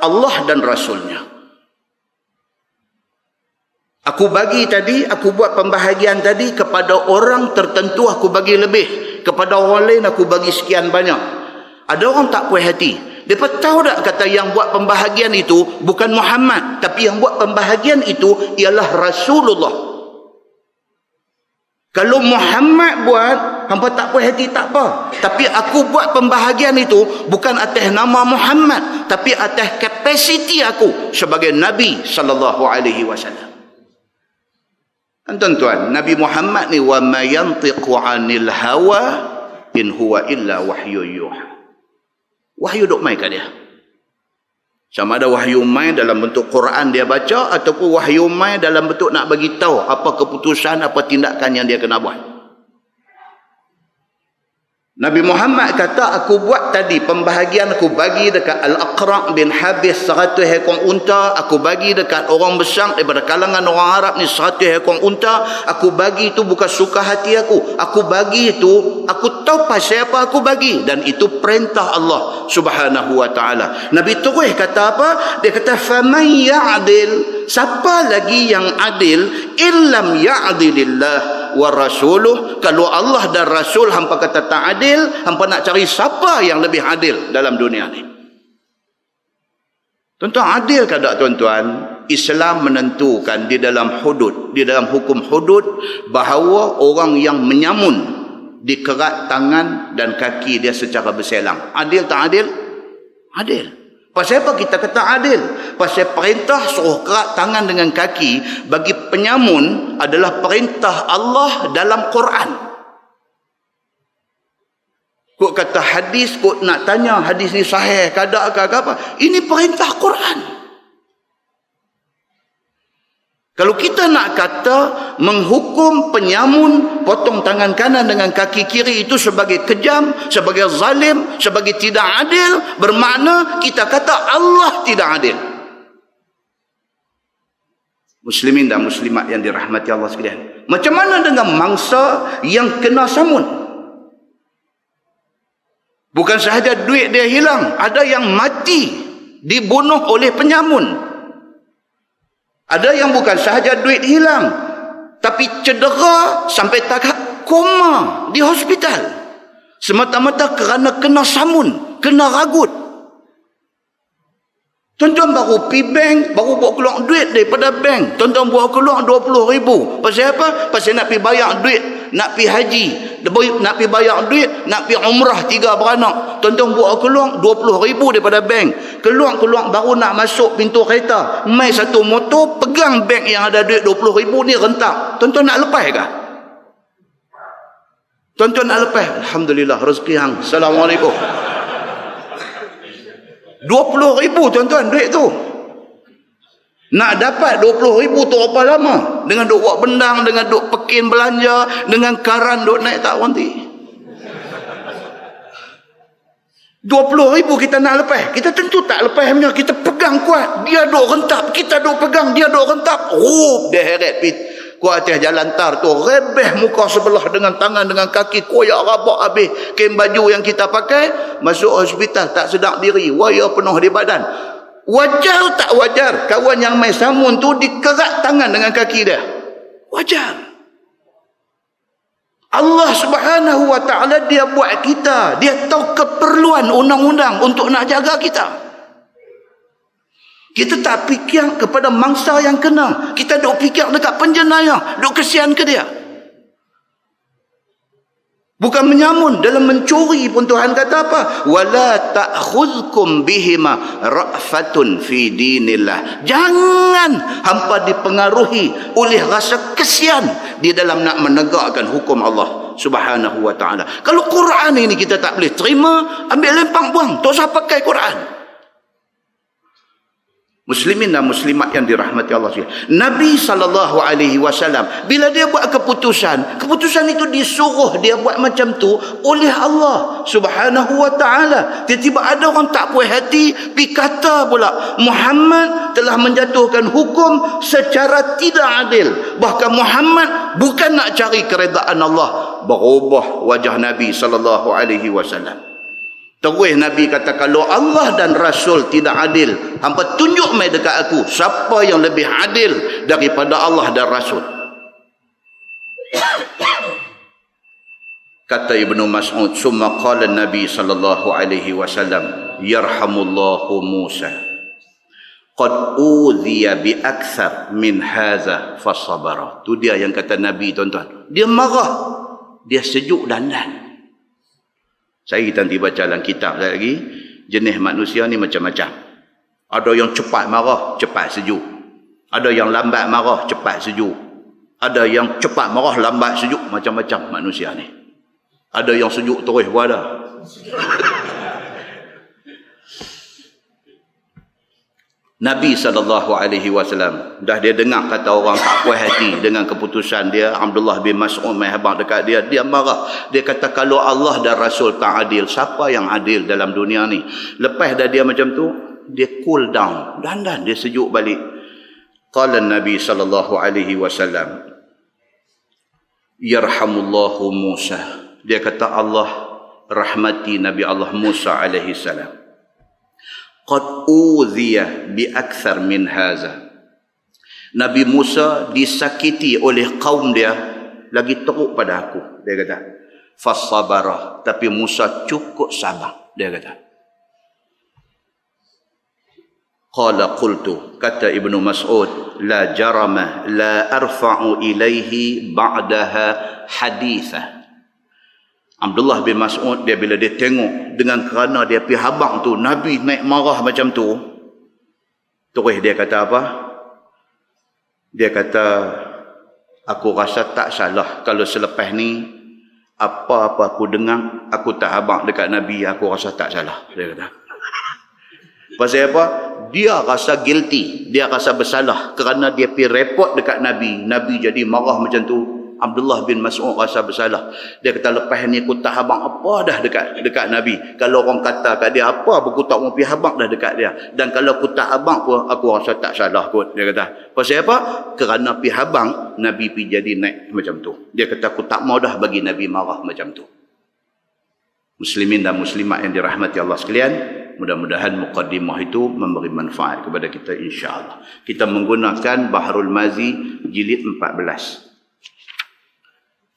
Allah dan Rasulnya? Aku bagi tadi, aku buat pembahagian tadi kepada orang tertentu, aku bagi lebih. Kepada orang lain aku bagi sekian banyak. Ada orang tak puas hati. Dia tahu tak kata yang buat pembahagian itu bukan Muhammad, tapi yang buat pembahagian itu ialah Rasulullah. Kalau Muhammad buat, hampa tak puas hati tak apa. Tapi aku buat pembahagian itu bukan atas nama Muhammad, tapi atas kapasiti aku sebagai Nabi SAW. Tuan-tuan, Nabi Muhammad ni wa ma yantiqu 'anil hawa in huwa illa wahyu yuha. Wahyu duk mai kat dia. Sama ada wahyu mai dalam bentuk Quran dia baca ataupun wahyu mai dalam bentuk nak bagi tahu apa keputusan, apa tindakan yang dia kena buat. Nabi Muhammad kata, aku buat tadi pembahagian, aku bagi dekat Al-Aqra' bin Habis 100 ekor unta, aku bagi dekat orang besar daripada kalangan orang Arab ni 100 ekor unta, aku bagi itu bukan suka hati aku bagi itu, aku tahu pasal apa aku bagi, dan itu perintah Allah Subhanahu wa ta'ala. Nabi terus kata apa? Dia kata, faman ya'dil, siapa lagi yang adil, illam ya'dilillah wa rasuluh, kalau Allah dan Rasul hampa kata tak adil, hampa nak cari siapa yang lebih adil dalam dunia ni? Tuan-tuan, adil ke tak tuan-tuan? Islam menentukan di dalam hudud, di dalam hukum hudud, bahawa orang yang menyamun dikerat tangan dan kaki dia secara berselang. Adil tak adil? Adil. Pasal apa kita kata adil? Pasal perintah suruh kerat tangan dengan kaki bagi penyamun adalah perintah Allah dalam Quran. Kok kata hadis, kok nak tanya hadis ni sahih ke ada ke apa? Ini perintah Quran. Kalau kita nak kata menghukum penyamun potong tangan kanan dengan kaki kiri itu sebagai kejam, sebagai zalim, sebagai tidak adil, bermakna kita kata Allah tidak adil. Muslimin dan muslimat yang dirahmati Allah sekalian. Macam mana dengan mangsa yang kena samun? Bukan sahaja duit dia hilang, ada yang mati dibunuh oleh penyamun. Ada yang bukan sahaja duit hilang, tapi cedera sampai tahap koma di hospital. Semata-mata kerana kena samun, kena ragut. Tuan-tuan baru pergi bank, baru bawa keluar duit daripada bank. Tuan-tuan bawa keluar 20,000. Pasal apa? Pasal nak pergi bayar duit, nak pergi haji, nak pergi bayar duit, nak pergi umrah 3 beranak. Tuan-tuan bawa keluar 20,000 daripada bank. Keluar baru nak masuk pintu kereta. Mai satu motor, pegang bank yang ada duit 20,000 ni rentak. Tuan-tuan nak lepas kah? Tuan-tuan nak lepas? Alhamdulillah, rezeki hang. Assalamualaikum. 20,000 tuan-tuan duit tu. Nak dapat 20,000 tu berapa lama? Dengan duk buat bendang, dengan duk pekin belanja, dengan karan duk naik tak berhenti. 20,000 kita nak lepas. Kita tentu tak lepas punya. Kita pegang kuat. Dia duk rentap. Kita duk pegang. Dia duk rentap. Dia heret kuat atas jalan tar tu. Rebeh muka sebelah dengan tangan, dengan kaki. Koyak rabak habis. Kain baju yang kita pakai. Masuk hospital tak sedar diri. Waya penuh di badan. Wajar tak wajar? Kawan yang main samun tu dikerat tangan dengan kaki dia. Wajar. Allah Subhanahu wa ta'ala dia buat kita. Dia tahu keperluan undang-undang untuk nak jaga kita. Kita tak fikir kepada mangsa yang kena. Kita duk fikir dekat penjenayah. Duk kesian ke dia. Bukan menyamun, dalam mencuri pun Tuhan kata apa? Wala ta'khudhukum bihima ra'fatun fi dinillah. Jangan hampa dipengaruhi oleh rasa kesian di dalam nak menegakkan hukum Allah Subhanahu wa ta'ala. Kalau Quran ini kita tak boleh terima, ambil lempang buang. Tak usah pakai Quran. Muslimin dan muslimat yang dirahmati Allah sekalian. Nabi SAW bila dia buat keputusan itu disuruh dia buat macam tu oleh Allah Subhanahu wa ta'ala. Tiba-tiba ada orang tak puas hati pergi kata pula Muhammad telah menjatuhkan hukum secara tidak adil. Bahkan Muhammad bukan nak cari keredaan Allah. Berubah wajah Nabi SAW. Terus Nabi kata, kalau Allah dan Rasul tidak adil, hampa tunjuk mai dekat aku siapa yang lebih adil daripada Allah dan Rasul. Kata Ibnu Mas'ud, summa qala Nabi sallallahu alaihi wasallam, yarhamullahu Musa qad udhiya bi akthar min hadza fasabara. Tu dia yang kata Nabi, tuan-tuan. Dia marah, dia sejuk dandan. Saya kita nanti baca dalam kitab lagi, jenis manusia ni macam-macam. Ada yang cepat marah, cepat sejuk. Ada yang lambat marah, cepat sejuk. Ada yang cepat marah, lambat sejuk. Macam-macam manusia ni. Ada yang sejuk terus pun ada. Nabi SAW dah dia dengar kata orang tak puas hati dengan keputusan dia. Abdullah bin Mas'ud mai habaq dekat dia, dia marah. Dia kata, kalau Allah dan Rasul tak adil, siapa yang adil dalam dunia ni? Lepas dah dia macam tu, dia cool down, dandan dia sejuk balik. Qala Nabi SAW, yarhamullahu Musa. Dia kata, Allah rahmati Nabi Allah Musa alaihi salam. Qad udhiya bi akthar min haza. Nabi Musa disakiti oleh kaum dia lagi teruk pada aku. Dia kata fasabara, tapi Musa cukup sabar. Dia kata. Qala qultu, kata Ibnu Mas'ud, la jarama la arfa'u ilaihi ba'daha haditha. Abdullah bin Mas'ud, dia bila dia tengok dengan kerana dia pergi habang tu, Nabi naik marah macam tu, terus dia kata apa? Dia kata, aku rasa tak salah kalau selepas ni apa-apa aku dengar, aku tak habang dekat Nabi, aku rasa tak salah. Dia kata. Pasal apa? Dia rasa guilty, dia rasa bersalah kerana dia pergi report dekat Nabi. Nabi jadi marah macam tu. Abdullah bin Mas'ud rasa bersalah. Dia kata, lepas ni aku tak habang apa dah dekat Nabi. Kalau orang kata kat dia apa, aku tak mau pergi habang dah dekat dia. Dan kalau aku tak habang pun, aku rasa tak salah kot. Dia kata, pasal apa? Kerana pergi habang, Nabi pergi jadi naik macam tu. Dia kata, aku tak mau dah bagi Nabi marah macam tu. Muslimin dan muslimat yang dirahmati Allah sekalian, mudah-mudahan muqaddimah itu memberi manfaat kepada kita insya-Allah. Kita menggunakan Bahrul Mazi jilid 14.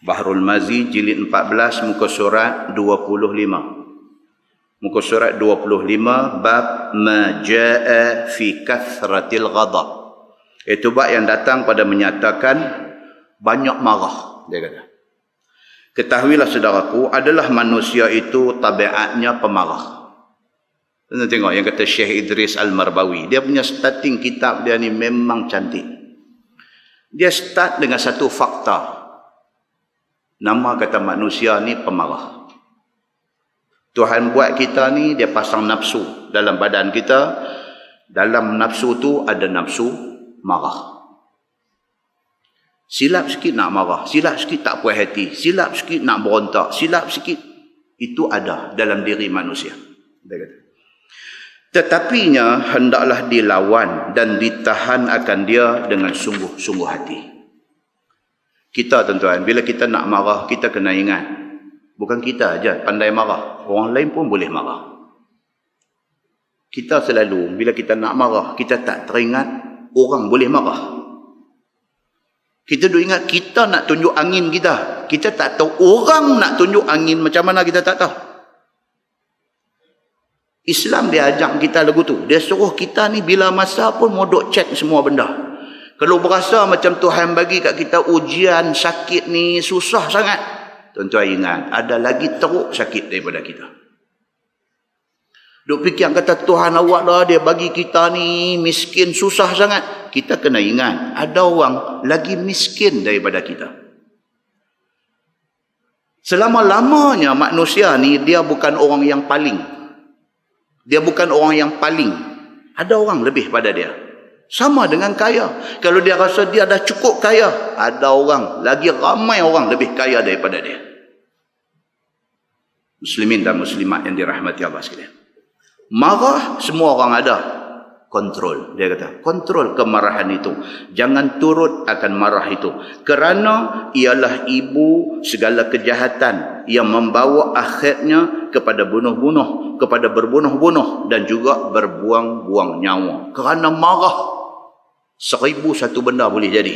Bahrul Mazi jilid 14 muka surat 25. Muka surat 25 bab ma jaa fi kathratil ghadab. Itu bab yang datang pada menyatakan banyak marah, dia kata. Ketahuilah saudaraku, adalah manusia itu tabiatnya pemarah. Kita tengok yang kata Syekh Idris Al-Marbawi. Dia punya starting kitab dia ni memang cantik. Dia start dengan satu fakta. Nama kata manusia ni pemarah. Tuhan buat kita ni, dia pasang nafsu dalam badan kita. Dalam nafsu tu ada nafsu marah. Silap sikit nak marah, silap sikit tak puas hati, silap sikit nak berontak, silap sikit. Itu ada dalam diri manusia. Dia kata. Tetapinya hendaklah dilawan dan ditahan akan dia dengan sungguh-sungguh hati. Kita tuan-tuan, bila kita nak marah, kita kena ingat. Bukan kita aja pandai marah. Orang lain pun boleh marah. Kita selalu, bila kita nak marah, kita tak teringat orang boleh marah. Kita duk ingat kita nak tunjuk angin kita. Kita tak tahu orang nak tunjuk angin macam mana, kita tak tahu. Islam dia ajak kita lagu tu. Dia suruh kita ni bila masa pun mau duk check semua benda. Kalau berasa macam Tuhan bagi kat kita ujian sakit ni susah sangat, tuan-tuan ingat, ada lagi teruk sakit daripada kita. Duk fikir kata Tuhan awak dah, dia bagi kita ni miskin susah sangat. Kita kena ingat, ada orang lagi miskin daripada kita. Selama-lamanya manusia ni, dia bukan orang yang paling. Dia bukan orang yang paling. Ada orang lebih pada dia. Sama dengan kaya. Kalau dia rasa dia dah cukup kaya, ada orang, lagi ramai orang lebih kaya daripada dia. Muslimin dan muslimat yang dirahmati Allah sekalian. Marah semua orang ada. Kontrol, dia kata. Kontrol kemarahan itu. Jangan turut akan marah itu. Kerana ialah ibu segala kejahatan yang membawa akhirnya kepada bunuh-bunuh, kepada berbunuh-bunuh dan juga berbuang-buang nyawa. Kerana marah, 1001 benda boleh jadi.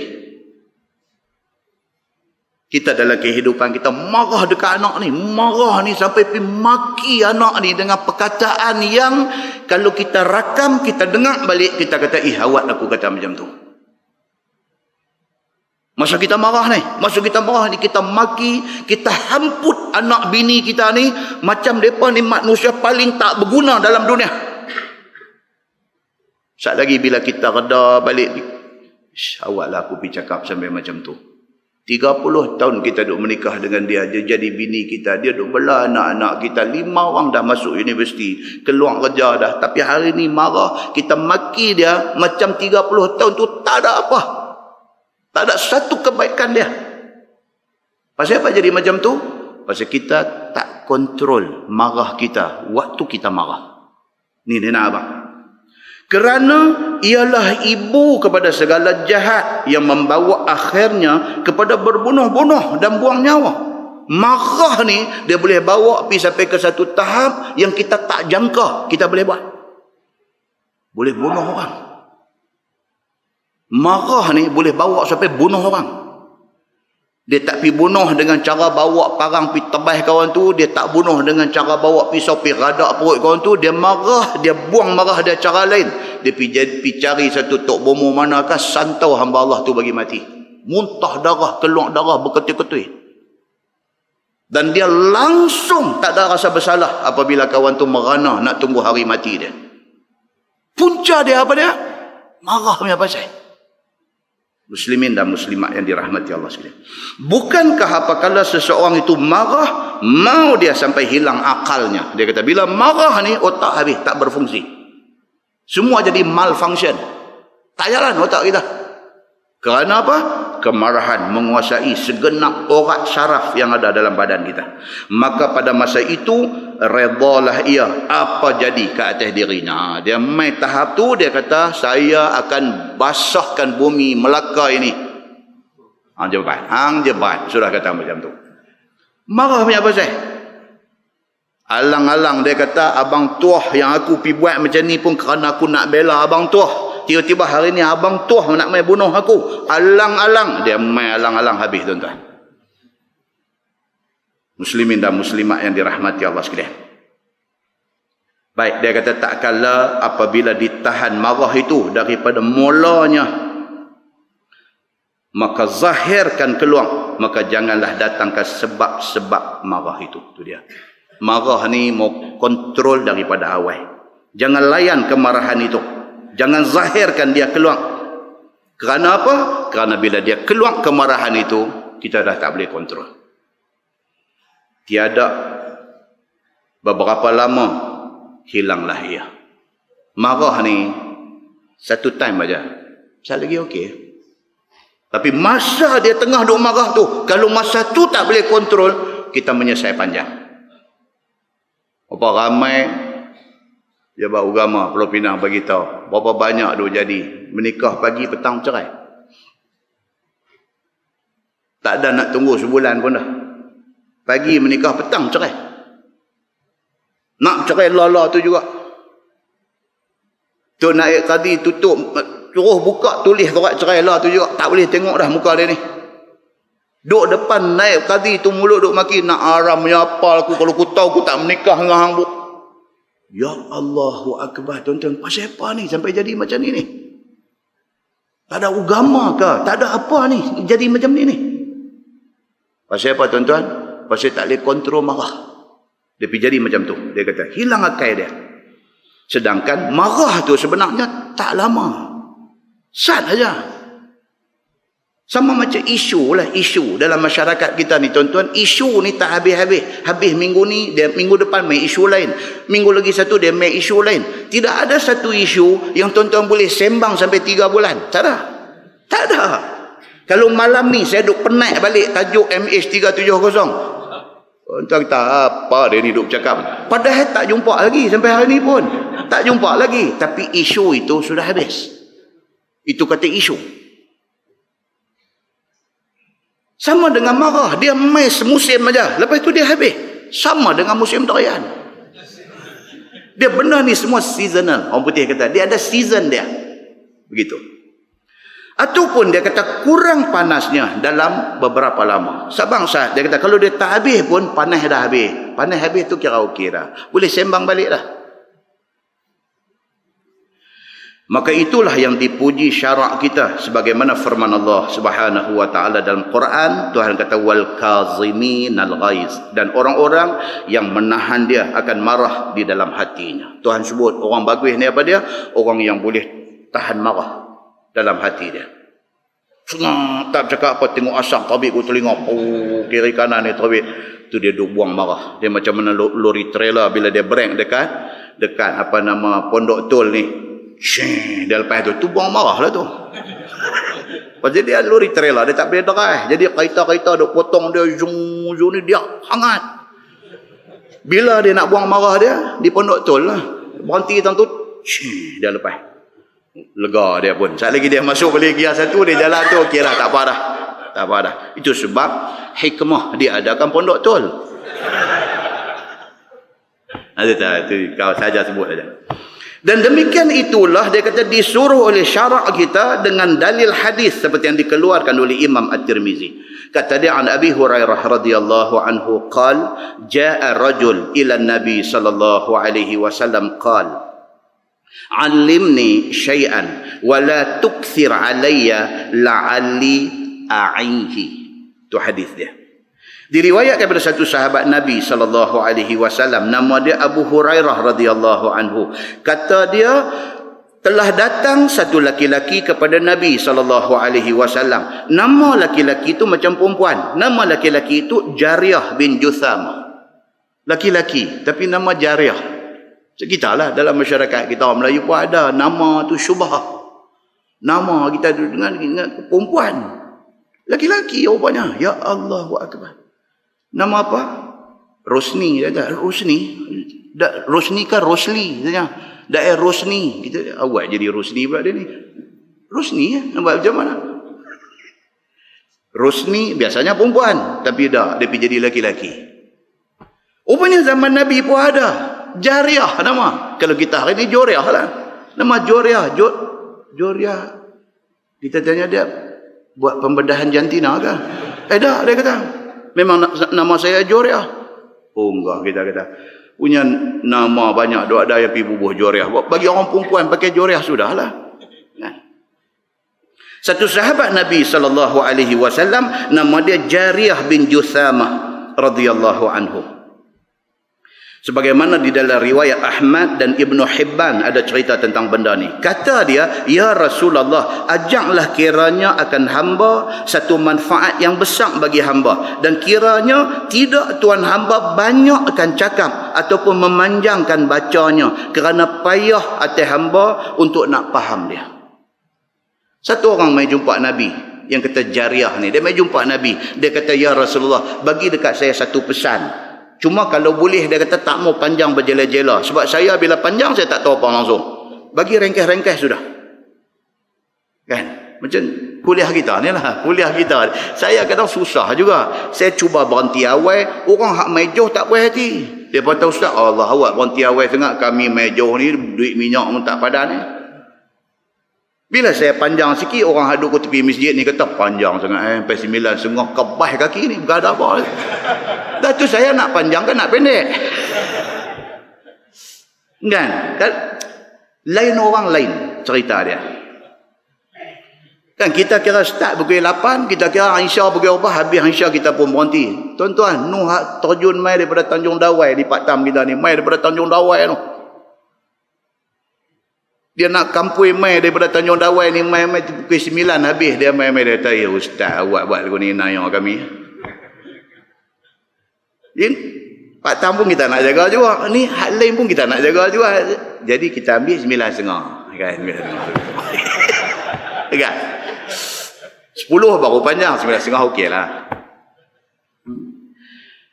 Kita dalam kehidupan kita marah dekat anak ni, marah ni sampai pergi maki anak ni dengan perkataan yang kalau kita rakam, kita dengar balik, kita kata, awak aku kata macam tu. Masa kita marah ni, kita maki, kita hamput anak bini kita ni macam mereka ni manusia paling tak berguna dalam dunia. Sat lagi bila kita reda balik, awaklah aku pergi cakap sampai macam tu. 30 tahun kita duk menikah dengan dia. Dia jadi bini kita. Dia duk bela anak-anak kita. 5 orang dah masuk universiti. Keluar kerja dah. Tapi hari ni marah. Kita maki dia. Macam 30 tahun tu tak ada apa. Tak ada satu kebaikan dia. Pasal apa jadi macam tu? Pasal kita tak kontrol marah kita waktu kita marah. Ni dia nak abang. Kerana ialah ibu kepada segala jahat yang membawa akhirnya kepada berbunuh-bunuh dan buang nyawa. Marah ni dia boleh bawa pergi sampai ke satu tahap yang kita tak jangka kita boleh buat. Boleh bunuh orang. Marah ni boleh bawa sampai bunuh orang. Dia tak pergi bunuh dengan cara bawa parang pergi tebas kawan tu. Dia tak bunuh dengan cara bawa pisau pergi radak perut kawan tu. Dia marah, dia buang marah dia cara lain. Dia pergi cari satu tok bomo manakah, santau hamba Allah tu bagi mati. Muntah darah, keluar darah berketul-ketul. Dan dia langsung tak ada rasa bersalah apabila kawan tu merana nak tunggu hari mati dia. Punca dia apa dia? Marah punya pasal. Muslimin dan muslimat yang dirahmati Allah sekalian. Bukankah apabila seseorang itu marah, mau dia sampai hilang akalnya. Dia kata bila marah ni otak habis, tak berfungsi. Semua jadi malfunction. Tak jalan otak kita. Kerana apa? Kemarahan menguasai segenap urat syaraf yang ada dalam badan kita. Maka pada masa itu redalah ia apa jadi ke atas dirinya. Dia main tahap tu, dia kata saya akan basahkan bumi Melaka ini. Hang jebat. Sudah kata macam tu. Marah punya pasal. Alang-alang dia kata abang tuah yang aku pi buat macam ni pun kerana aku nak bela abang tuah. Tiba-tiba hari ni abang tuah nak main bunuh aku. Alang-alang. Dia main alang-alang habis tuan-tuan. Muslimin dan muslimat yang dirahmati Allah sekalian. Baik, dia kata tak kala apabila ditahan marah itu daripada mulanya, maka zahirkan keluar, maka janganlah datangkan sebab-sebab marah itu. Itu dia. Marah ni mau kontrol daripada awal. Jangan layan kemarahan itu. Jangan zahirkan dia keluar. Kerana apa? Kerana bila dia keluar kemarahan itu, kita dah tak boleh kontrol. Tiada beberapa lama, hilanglah ia. Marah ni, satu time aja. Saya lagi okey. Tapi masa dia tengah duk marah tu, kalau masa tu tak boleh kontrol, kita menyesal panjang. Apa ramai jabat agama Pulau Pinang bagi tahu berapa banyak duk jadi menikah pagi petang cerai. Tak ada nak tunggu sebulan pun dah. Pagi menikah petang cerai. Nak cerai lala tu juga. Tu naik kadi tutup suruh buka tulis surat cerai lah tu juga. Tak boleh tengok dah muka dia ni. Duk depan naik kadi tu mulut duk maki nak aram apa aku kalau aku tahu aku tak menikah dengan hang bu. Ya Allahu Akbar, tuan-tuan, pasal apa ni sampai jadi macam ni ni? Tak ada agama ke? Tak ada apa ni jadi macam ni ni? Pasal apa tuan-tuan? Pasal tak boleh kontrol marah. Dia pergi jadi macam tu. Dia kata hilang akal dia. Sedangkan marah tu sebenarnya tak lama. Sat aja. Sama macam isu lah, isu dalam masyarakat kita ni tuan-tuan, isu ni tak habis-habis. Habis minggu ni, dia minggu depan main isu lain. Minggu lagi satu dia main isu lain. Tidak ada satu isu yang tuan-tuan boleh sembang sampai 3 bulan. Tak ada. Tak ada. Kalau malam ni saya duk penat balik tajuk MH370. Tuan-tuan kata apa dia ni duk cakap. Padahal tak jumpa lagi sampai hari ni pun. Tak jumpa lagi. Tapi isu itu sudah habis. Itu kata isu. Sama dengan marah. Dia main semusim aja. Lepas tu dia habis. Sama dengan musim durian. Dia benar ni semua seasonal. Orang putih kata. Dia ada season dia. Begitu. Ataupun dia kata kurang panasnya dalam beberapa lama. Sebangsa. Dia kata kalau dia tak habis pun panas dah habis. Panas habis tu kira okey dah. Boleh sembang balik dah. Maka itulah yang dipuji syarak kita sebagaimana firman Allah Subhanahu wa taala dalam Quran. Tuhan kata wal kaziminal ghaiz, dan orang-orang yang menahan dia akan marah di dalam hatinya. Tuhan sebut orang bagus ni apa dia? Orang yang boleh tahan marah dalam hati dia. Senang tak bercakap apa, tengok asam tabik ku telinga. Oh, kiri kanan ni tabik. Tu dia duk buang marah. Dia macam mana lori trailer bila dia break dekat apa nama pondok tol ni. Dia lepas tu buang marah lah tu. Pasal dia lori trailer, dia tak boleh drive. Jadi kereta-kereta duk potong dia, zoom ni dia hangat. Bila dia nak buang marah dia, di pondok tol lah. Berhenti tang tu, dia lepas. Lega dia pun. Saat lagi dia masuk balik gear satu, dia jalan tu, okey lah, tak apa dah. Tak apa dah. Itu sebab hikmah dia adakan pondok tol. Ada tak? Itu kau saja sebut saja. Dan demikian itulah dia kata disuruh oleh syarak kita dengan dalil hadis seperti yang dikeluarkan oleh Imam At-Tirmizi. Kata dia an Abi Hurairah radhiyallahu anhu qal jaa rajul ila Nabi sallallahu alaihi wasallam qal allimni syai'an wa la tukthir alayya la'alli a'ihi. Itu hadis dia. Diriwayatkan kepada satu sahabat Nabi SAW, nama dia Abu Hurairah radhiyallahu anhu. Kata dia, telah datang satu laki-laki kepada Nabi SAW. Nama laki-laki itu macam perempuan. Nama laki-laki itu Jariyah bin Juthamah. Laki-laki, tapi nama Jariyah. Kita lah dalam masyarakat kita orang Melayu pun ada nama tu syubhah. Nama kita dengan perempuan. Laki-laki rupanya. Ya Allahu Akbar. Nama apa? Rosni. Rosni kan Rosli. Daerah Rosni. Kita awak jadi Rosni pula dia ni. Rosni ya? Nampak macam mana? Rosni biasanya perempuan. Tapi dah, dia pergi jadi laki-laki. Rupanya zaman Nabi pun ada. Jariyah nama. Kalau kita hari ni Joriyah lah. Nama Joriyah. Joriyah. Kita tanya dia, buat pembedahan jantina ke? Dah, dia kata. Memang nama saya Joriyah. Oh enggak, kita kata. Punya nama banyak, duk ada yang pergi bubuh Joriyah. Bagi orang perempuan pakai Joriyah sudahlah. Satu sahabat Nabi SAW, nama dia Jariyah bin Juthamah radhiyallahu anhu. Sebagaimana di dalam riwayat Ahmad dan Ibnu Hibban ada cerita tentang benda ni. Kata dia, ya Rasulullah, ajaklah kiranya akan hamba satu manfaat yang besar bagi hamba, dan kiranya tidak tuan hamba banyak akan cakap ataupun memanjangkan bacanya, kerana payah hati hamba untuk nak faham dia. Satu orang mai jumpa Nabi, yang kata Jariyah ni, dia mai jumpa Nabi. Dia kata, ya Rasulullah, bagi dekat saya satu pesan. Cuma kalau boleh, dia kata tak mau panjang berjela-jela. Sebab saya bila panjang, saya tak tahu apa langsung. Bagi ringkas-ringkas sudah. Kan? Macam kuliah kita ni lah. Kuliah kita. Saya kadang susah juga. Saya cuba berhenti awal. Orang hak mejoh tak puas hati. Dia kata, Ustaz, Allah awak berhenti awal sangat. Kami mejoh ni, duit minyak pun tak padan ni. Bila saya panjang sikit, orang haduk ke tepi masjid ni kata, panjang sangat sampai 9.5 kebah kaki ni, bukan ada apa. Dah tu saya nak panjang kan nak pendek. Kan? Lain orang lain cerita dia. Kan kita kira start pukul 8, kita kira Aisyah pukul 4, habis Aisyah kita pun berhenti. Tuan-tuan, Nuh terjun mai daripada Tanjung Dawai di Pak Tam kita ni, mai daripada Tanjung Dawai tu. Dia nak kampui mai daripada Tanjung Dawai ni, mai pukul 9 habis. Dia mai dia kata, ya Ustaz, awak buat lagu ni naya kami. Pak Tam pun kita nak jaga juga. Ni hak lain pun kita nak jaga juga. Jadi kita ambil 9.5. Kan? 9.5. Kan? 10 baru panjang, 9.5 okey lah.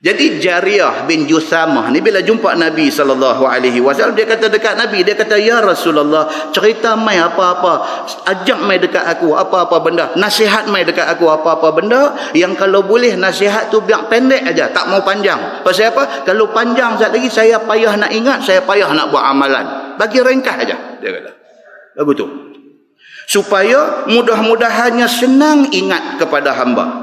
Jadi Jariyah bin Juthamah ni bila jumpa Nabi SAW, dia kata dekat Nabi, dia kata, ya Rasulullah, cerita mai apa-apa, ajak mai dekat aku apa-apa benda, nasihat mai dekat aku apa-apa benda, yang kalau boleh nasihat tu biar pendek aja, tak mau panjang. Pasal apa? Kalau panjang sekali lagi saya payah nak ingat, saya payah nak buat amalan. Bagi ringkas aja, dia kata. Lagu tu. Supaya mudah-mudahannya senang ingat kepada hamba.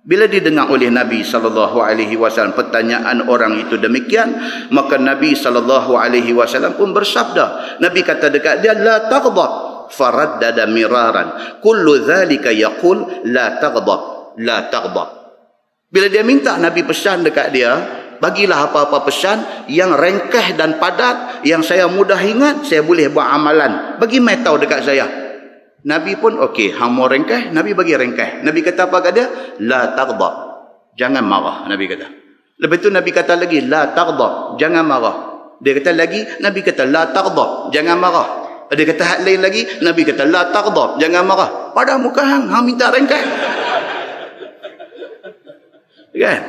Bila didengar oleh Nabi SAW pertanyaan orang itu demikian, maka Nabi SAW pun bersabda. Nabi kata dekat dia, la taghdab, faraddada miraran, kullu dhalika yaqul la taghdab, la taghdab. Bila dia minta Nabi pesan dekat dia, bagilah apa-apa pesan yang ringkas dan padat, yang saya mudah ingat, saya boleh buat amalan. Bagi mai tahu dekat saya. Nabi pun okey, hang mau ringkas, Nabi bagi ringkas. Nabi kata apa kat dia? La taghdab. Jangan marah, Nabi kata. Lepas tu Nabi kata lagi, la taghdab, jangan marah. Dia kata lagi, Nabi kata la taghdab, jangan marah. Dia kata hal lain lagi, Nabi kata la taghdab, jangan marah. Pada muka hang minta ringkas. Kan?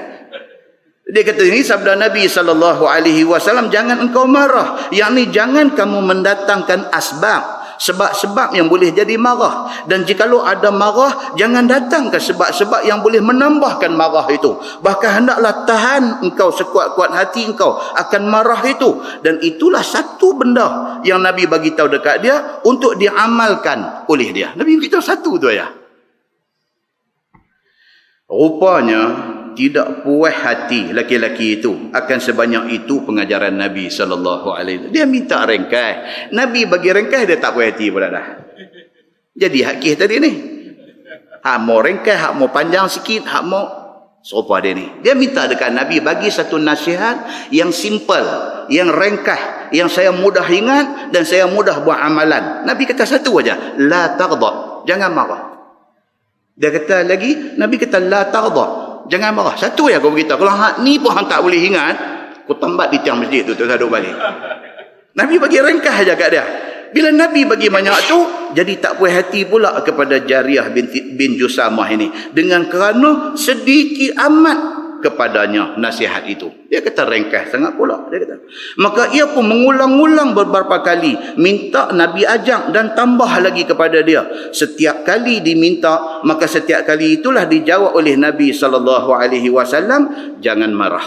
Dia kata ini sabda Nabi SAW, jangan engkau marah. Yakni jangan kamu mendatangkan asbab, sebab-sebab yang boleh jadi marah. Dan jikalau ada marah, jangan datang ke sebab-sebab yang boleh menambahkan marah itu. Bahkan hendaklah tahan engkau sekuat-kuat hati engkau akan marah itu. Dan itulah satu benda yang Nabi bagi tahu dekat dia untuk diamalkan oleh dia. Nabi beritahu satu tu ya. Rupanya tidak puas hati laki-laki itu akan sebanyak itu pengajaran Nabi SAW. Dia minta ringkas, Nabi bagi ringkas, dia tak puas hati pula dah. Jadi hak kes tadi ni, hak mau ringkas, hak mau panjang sikit, hak mau serupa dia ni. Dia minta dekat Nabi bagi satu nasihat yang simple, yang ringkas, yang saya mudah ingat dan saya mudah buat amalan. Nabi kata satu aja, la taghdab, jangan marah. Dia kata lagi, Nabi kata la taghdab, jangan marah. Satu yang kau beritahu. Kalau hak ni pun hang tak boleh ingat, kau tambat di tiang masjid tu, tu saduk balik. Nabi bagi ringkas aja kat dia. Bila Nabi bagi banyak tu, jadi tak puas hati pula kepada Jariyah bin Jusamah ini. Dengan kerana sedikit amat kepadanya nasihat itu. Dia kata ringkas sangat pula. Dia kata. Maka ia pun mengulang-ulang beberapa kali. Minta Nabi ajak dan tambah lagi kepada dia. Setiap kali diminta, maka setiap kali itulah dijawab oleh Nabi SAW, jangan marah.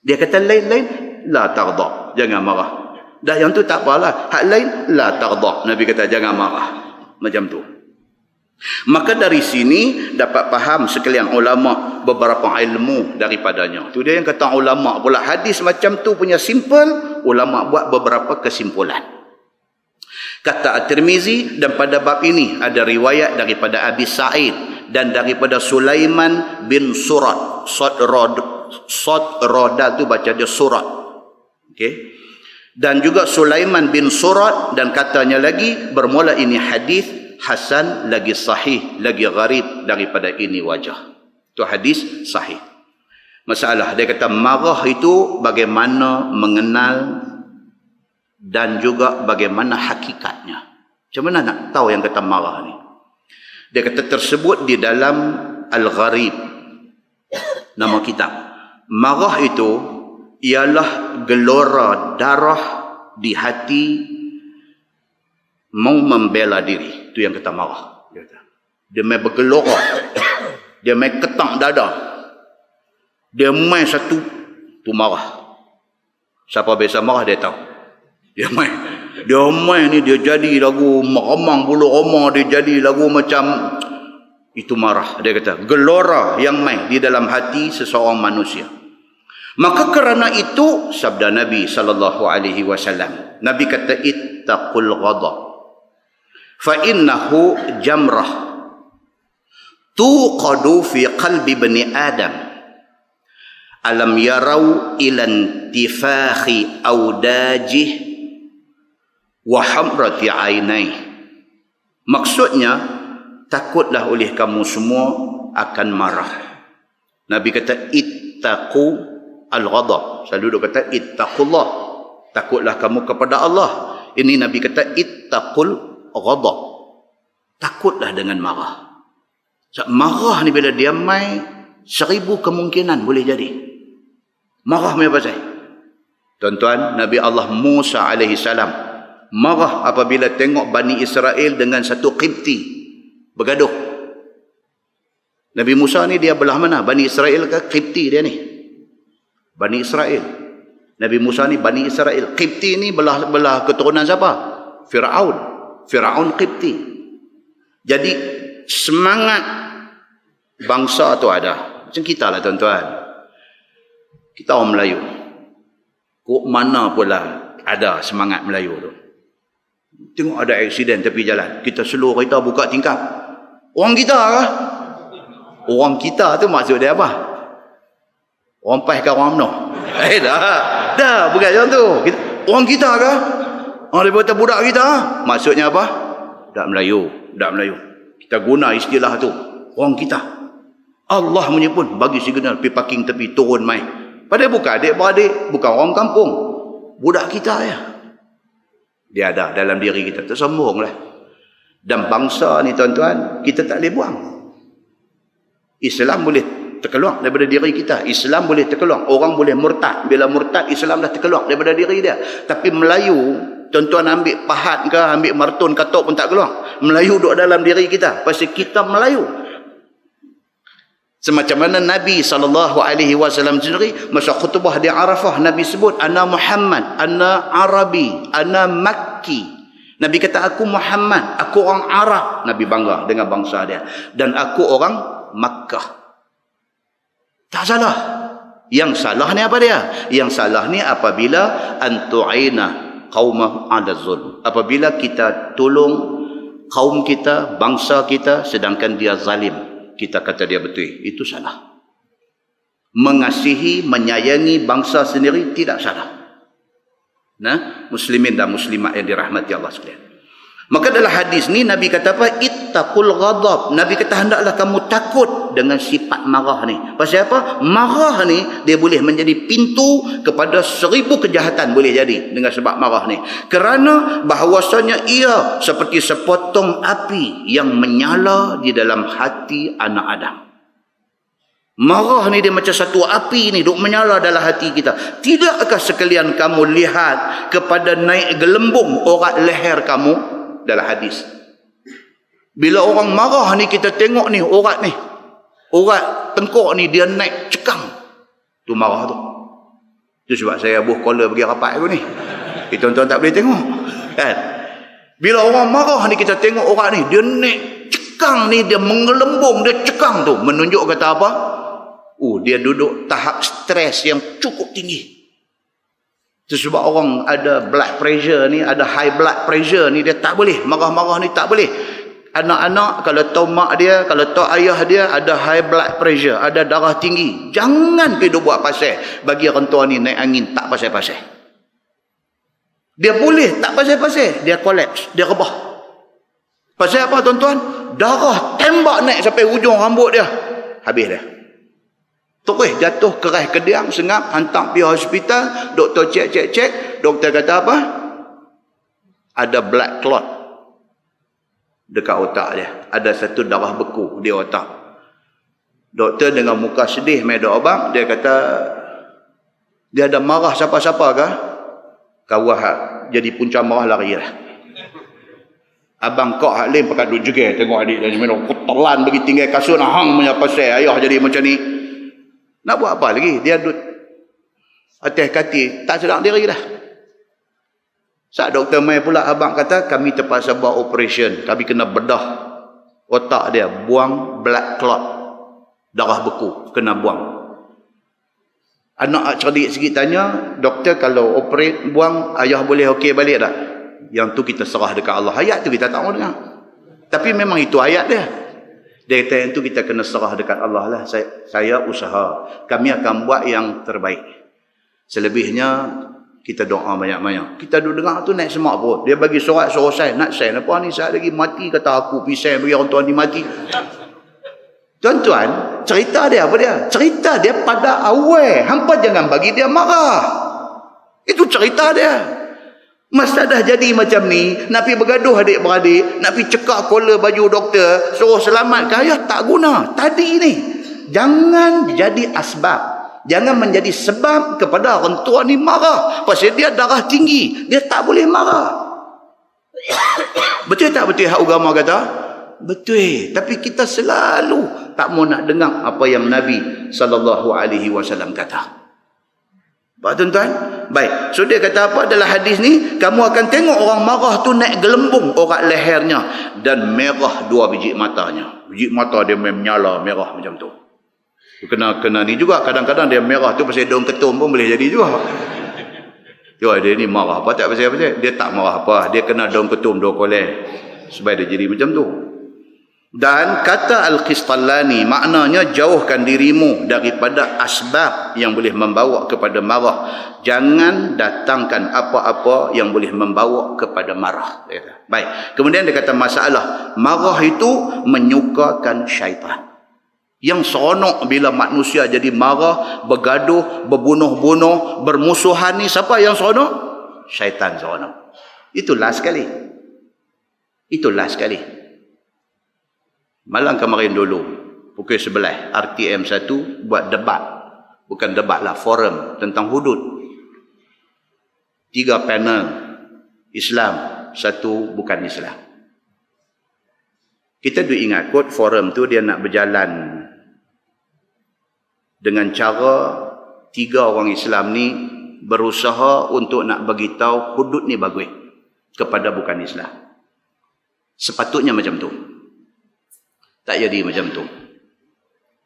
Dia kata lain-lain, la taghdab, jangan marah. Dah yang tu tak apalah. Hak lain, la taghdab. Nabi kata jangan marah. Macam tu. Maka dari sini dapat faham sekalian ulama beberapa ilmu daripadanya. Tu dia yang kata ulama pula hadis macam tu punya simple, ulama buat beberapa kesimpulan. Kata At-Tirmizi, dan pada bab ini ada riwayat daripada Abi Sa'id dan daripada Sulaiman bin Surat. Sod roda tu baca dia surat. Okey. Dan juga Sulaiman bin Surat, dan katanya lagi bermula ini hadis hasan, lagi sahih, lagi gharib daripada ini wajah. Itu hadis sahih. Masalah dia kata marah itu bagaimana mengenal dan juga bagaimana hakikatnya. Macam mana nak tahu yang kata marah ni? Dia kata tersebut di dalam Al-Gharib, nama kitab. Marah itu ialah gelora darah di hati mau membela diri. Itu yang kata marah. Dia main bergelora. Dia main ketang dada. Dia main satu, tu marah. Siapa biasa marah dia tahu. Dia main ni, dia jadi lagu meramang bulu roma, dia jadi lagu macam, itu marah. Dia kata gelora yang main di dalam hati seseorang manusia. Maka kerana itu sabda Nabi SAW, Nabi kata ittaqul ghadab fa innahu jamrah tuqadu fi qalbi bani adam alam yarau ila intifakhi audajih wa hamrati ainai. Maksudnya takutlah oleh kamu semua akan marah. Nabi kata ittaqu al-ghadab. Selalu dia kata ittaqullah, takutlah kamu kepada Allah. Ini Nabi kata ittaqul ghadab, takutlah dengan marah. Marah ni bila dia mai 1000 kemungkinan boleh jadi. Marah mai apa saya? Tuan-tuan, Nabi Allah Musa alaihi salam marah apabila tengok Bani Israel dengan satu Qibti bergaduh. Nabi Musa ni dia belah mana? Bani Israel ke Qibti dia ni? Bani Israel. Nabi Musa ni Bani Israel. Qibti ni belah keturunan siapa? Fir'aun. Fir'aun Qibti. Jadi semangat bangsa tu ada. Macam kita lah tuan-tuan. Kita orang Melayu. Kok mana pula ada semangat Melayu tu. Tengok ada aksiden tepi jalan. Kita seluruh kita buka tingkap. Orang kita kah? Orang kita tu maksud dia apa? Orang Pais ke orang Menoh? Dah, bukan macam tu. Orang kita ke? Orang daripada budak kita? Maksudnya apa? Budak Melayu. Kita guna istilah tu. Orang kita. Allah menyebut bagi signal pergi parking tepi, turun mai. Padahal bukan adik-beradik, bukan orang kampung. Budak kita ya. Dia ada dalam diri kita. Tersombonglah. Dan bangsa ni tuan-tuan, kita tak boleh buang. Islam boleh terkeluar daripada diri kita. Islam boleh terkeluar. Orang boleh murtad. Bila murtad, Islam dah terkeluar daripada diri dia. Tapi Melayu, tuan-tuan ambil pahat ke, ambil martun, katok pun tak keluar. Melayu duduk dalam diri kita. Pasal kita Melayu. Semacam mana Nabi SAW sendiri, masa khutbah di Arafah, Nabi sebut, Ana Muhammad, Ana Arabi, Ana Makki. Nabi kata, aku Muhammad, aku orang Arab. Nabi bangga dengan bangsa dia. Dan aku orang Makkah. Tak salah. Yang salah ni apa dia? Yang salah ni apabila antu'ina qaumah ala zulm. Apabila kita tolong kaum kita, bangsa kita sedangkan dia zalim. kita kata dia betul. Itu salah. Mengasihi, menyayangi bangsa sendiri tidak salah. Nah, muslimin dan muslimat yang dirahmati Allah sekalian. Maka dalam hadis ni Nabi kata apa? Ittaqul ghadab. Nabi kata hendaklah kamu takut dengan sifat marah ni. Pasal apa? Marah ni dia boleh menjadi pintu kepada 1000 kejahatan boleh jadi dengan sebab marah ni. Kerana bahawasanya ia seperti sepotong api yang menyala di dalam hati anak Adam. Marah ni dia macam satu api ni duk menyala dalam hati kita. Tidakkah sekalian kamu lihat kepada naik gelembung orat leher kamu dalam hadis? Bila orang marah ni kita tengok ni orat tengkok ni dia naik cekang. Tu marah tu. Tu sebab saya buh collar pergi rapat aku ni. Tuan-tuan tak boleh tengok. Kan? Bila orang marah ni kita tengok orat ni dia naik cekang ni, dia mengelembung, dia cekang tu. Menunjuk kata apa? Dia duduk tahap stres yang cukup tinggi. Itu sebab orang ada blood pressure ni, ada high blood pressure ni, dia tak boleh. Marah-marah ni tak boleh. Anak-anak kalau tahu mak dia, kalau tahu ayah dia ada high blood pressure, ada darah tinggi, jangan pergi buat pasal. Bagi orang tua ni naik angin tak pasal-pasal. Dia boleh tak pasal-pasal, dia collapse, dia rebah. Pasal apa tuan-tuan? Darah tembak naik sampai hujung rambut dia. Habis dia. Terus jatuh keras kediam, sengap, hantar pergi hospital, doktor cek, doktor kata apa? Ada blood clot dekat otak dia. Ada satu darah beku di otak. Doktor dengan muka sedih mai dak abang, dia kata dia ada marah siapa-siapa ke? Kawah jadi punca marah lari lah. Abang kok hak lain pakai duk jeger tengok adik dia minum telan bagi tinggal kasut hang punya pasal ayah jadi macam ni. Nak buat apa lagi? Dia duduk atas kaki, tak sedar diri dah. Saat doktor mai pula, abang kata, kami terpaksa buat operation. Kami kena bedah otak dia, buang blood clot. Darah beku, kena buang. Anak cerdik sikit tanya, doktor kalau operate, buang, ayah boleh okey balik tak? Yang tu kita serah dekat Allah. Ayat tu kita tak mau dengar. Tapi memang itu ayat dia. Dia kata yang tu kita kena serah dekat Allah lah. Saya usaha. Kami akan buat yang terbaik. Selebihnya kita doa banyak-banyak. Kita duduk dengar tu naik semak perut. Dia bagi surat suruh saya. Nak saya apa ni? Saya lagi mati kata aku pisang bagi orang tuan ni mati. Tuan-tuan, cerita dia apa dia? Cerita dia pada awal. Hampa jangan bagi dia marah. Itu cerita dia. Masa dah jadi macam ni, nak pergi bergaduh adik-beradik, nak pergi cekak kola baju doktor, suruh selamatkan ayah, tak guna. Tadi ni, jangan jadi asbab. Jangan menjadi sebab kepada orang tua ni marah. Pasal dia darah tinggi, dia tak boleh marah. Betul tak betul hak agama kata? Betul. Tapi kita selalu tak mau nak dengar apa yang Nabi SAW kata. Baik tuan-tuan? Baik. So dia kata apa dalam hadis ni? Kamu akan tengok orang marah tu naik gelembung orat lehernya dan merah 2 biji matanya. Biji mata dia menyala merah macam tu. Kena ni juga. Kadang-kadang dia merah tu pasal daun ketum pun boleh jadi juga. Dia ni marah apa tak pasal apa? Dia tak marah apa. Dia kena daun ketum 2 koleh. Sebab dia jadi macam tu. Dan kata Al-Qistallani maknanya jauhkan dirimu daripada asbab yang boleh membawa kepada marah. Jangan datangkan apa-apa yang boleh membawa kepada marah. Baik. Kemudian dia kata masalah marah itu menyukakan syaitan. Yang seronok bila manusia jadi marah, bergaduh, berbunuh-bunuh, bermusuhan ni siapa yang seronok? Syaitan seronok. Itu last sekali. Malang kemarin dulu pukul 11 RTM 1 buat debat, bukan debat lah, forum tentang hudud. 3 panel Islam, 1 bukan Islam. Kita duk ingat kot forum tu dia nak berjalan dengan cara 3 orang Islam ni berusaha untuk nak bagi tahu hudud ni bagus kepada bukan Islam. Sepatutnya macam tu. Tak jadi macam tu.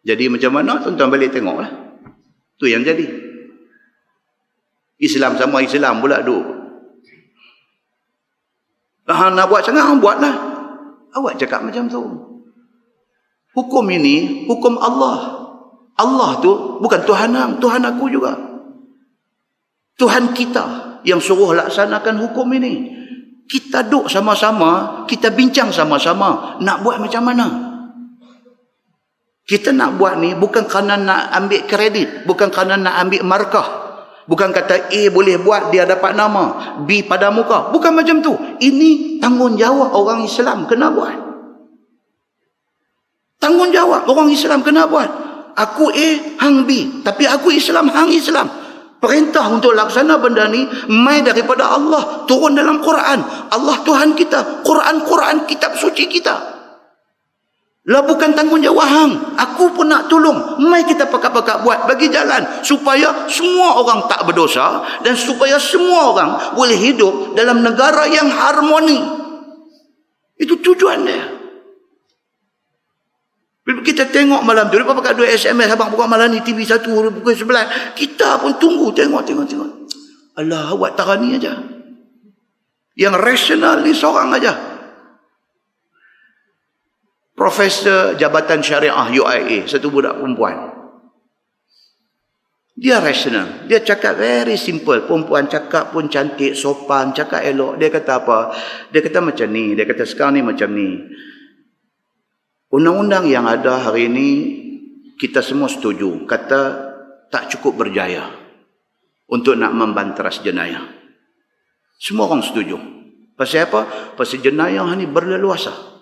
Jadi macam mana? Tuan-tuan balik tengoklah. Tu yang jadi. Islam sama Islam pula duk. Nak buat sangat, buatlah. Awak cakap macam tu. Hukum ini hukum Allah. Allah tu bukan Tuhan hang, Tuhan aku juga. Tuhan kita yang suruh laksanakan hukum ini. Kita duduk sama-sama, kita bincang sama-sama nak buat macam mana. Kita nak buat ni bukan kerana nak ambil kredit, bukan kerana nak ambil markah. Bukan kata A boleh buat, dia dapat nama, B pada muka. Bukan macam tu. Ini tanggungjawab orang Islam kena buat. Tanggungjawab orang Islam kena buat. Aku A, hang B. Tapi aku Islam, hang Islam. Perintah untuk laksana benda ni mai daripada Allah, turun dalam Quran. Allah Tuhan kita, Quran kitab suci kita. Lah bukan tanggungjawab hang. Aku pun nak tolong. Mai kita pakat-pakat buat, bagi jalan supaya semua orang tak berdosa dan supaya semua orang boleh hidup dalam negara yang harmoni. Itu tujuan dia. Bila kita tengok malam tu, dia pakat 2 SMS, abang buka malam ni TV 1 pukul 11. Kita pun tunggu, tengok. Allah, awak tarani aja. Yang rasional ni seorang aja. Profesor Jabatan Syariah UIA, satu budak perempuan. Dia rasional. Dia cakap very simple. Perempuan cakap pun cantik, sopan, cakap elok. Dia kata apa? Dia kata macam ni. Dia kata sekarang ni macam ni. Undang-undang yang ada hari ini, kita semua setuju. Kata tak cukup berjaya untuk nak membanteras jenayah. Semua orang setuju. Pasal apa? Pasal jenayah ni berleluasa.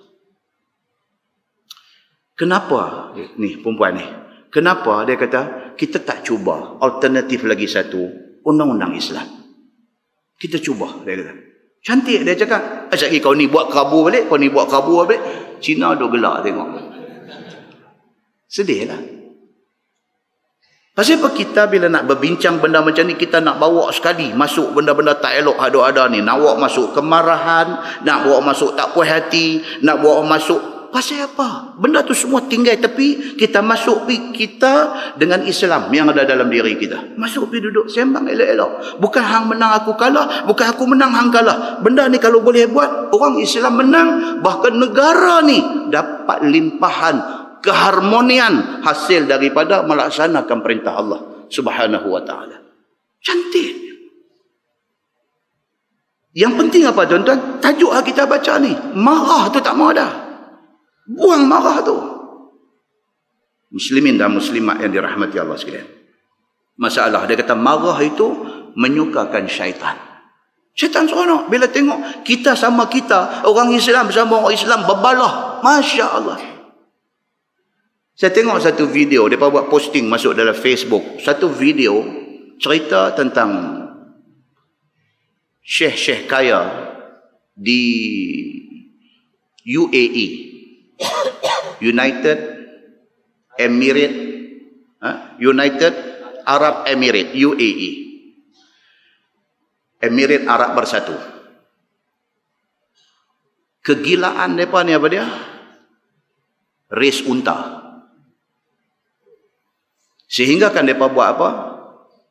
Kenapa ni perempuan ni? Kenapa dia kata kita tak cuba alternatif lagi satu, undang-undang Islam? Kita cuba, dia kata. Cantik dia cakap. Asyik kau ni buat kabur balik, kau ni buat kabur balik. Cina duk gelak tengok. Sedih lah. Pasal apa kita bila nak berbincang benda macam ni, kita nak bawa sekali masuk benda-benda tak elok ada ni. Nak bawa masuk kemarahan, nak bawa masuk tak puas hati, nak bawa masuk. Pasal apa? Benda tu semua tinggal tepi, kita masuk pi kita dengan Islam yang ada dalam diri kita. Masuk pi duduk sembang elok-elok. Bukan hang menang aku kalah, bukan aku menang hang kalah. Benda ni kalau boleh buat, orang Islam menang, bahkan negara ni dapat limpahan keharmonian hasil daripada melaksanakan perintah Allah Subhanahu wa taala. Cantik. Yang penting apa tuan-tuan? Tajuk kita baca ni, marah tu tak mau dah. Buang marah tu. Muslimin dan muslimat yang dirahmati Allah sekalian. Masalah dia kata marah itu menyukakan syaitan. Syaitan seronok bila tengok kita sama kita, orang Islam bersama orang Islam berbalah. Masya Allah. Saya tengok satu video, mereka buat posting masuk dalam Facebook. Satu video cerita tentang syekh-syekh kaya di UAE. United Arab Emirates, UAE, Emirat Arab Bersatu. Kegilaan mereka ni apa dia? Race unta. Sehingga kan mereka buat apa?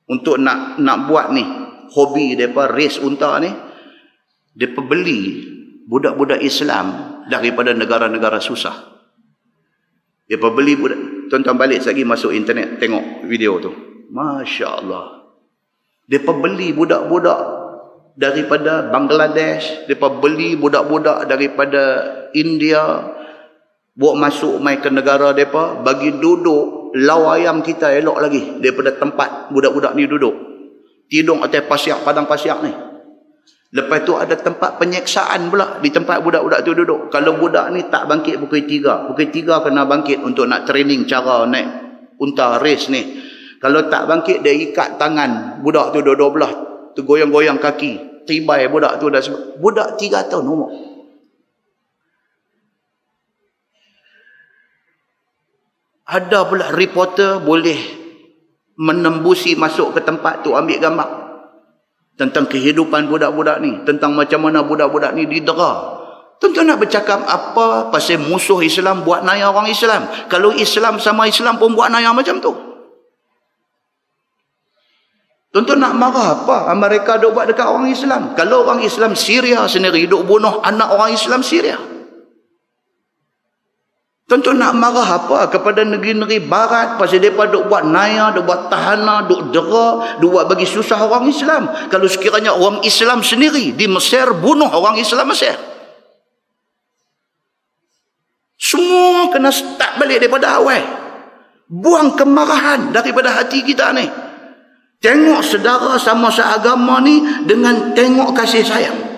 Untuk nak buat ni hobi mereka race unta ni, mereka beli budak-budak Islam daripada negara-negara susah. Dia beli budak. Tuan-tuan balik lagi masuk internet tengok video tu. Masya Allah. Dia beli budak-budak daripada Bangladesh, dia beli budak-budak daripada India, buat masuk mai ke negara mereka, bagi duduk lau ayam kita elok lagi daripada tempat budak-budak ni duduk. Tidur atas pasiak, padang pasiak ni. Lepas tu ada tempat penyeksaan pula di tempat budak-budak tu duduk. Kalau budak ni tak bangkit pukul 3. Pukul 3 kena bangkit untuk nak training cara naik unta race ni. Kalau tak bangkit, dia ikat tangan budak tu dua belah. Tu goyang-goyang kaki. Tibai budak tu dah sebab. Budak 3 tahun umur. Ada pula reporter boleh menembusi masuk ke tempat tu ambil gambar. Tentang kehidupan budak-budak ni. Tentang macam mana budak-budak ni didera. Tuan-tuan nak bercakap apa pasal musuh Islam buat naya orang Islam. Kalau Islam sama Islam pun buat naya macam tu. Tuan-tuan nak marah apa? Mereka duk buat dekat orang Islam. Kalau orang Islam Syria sendiri duk bunuh anak orang Islam Syria. Tuan-tuan nak marah apa kepada negeri-negeri barat pasal mereka duk buat naya, duk buat tahana, duk dera, duk buat bagi susah orang Islam. Kalau sekiranya orang Islam sendiri di Mesir bunuh orang Islam Mesir. Semua kena start balik daripada awal. Buang kemarahan daripada hati kita ni. Tengok saudara sama seagama ni dengan tengok kasih sayang.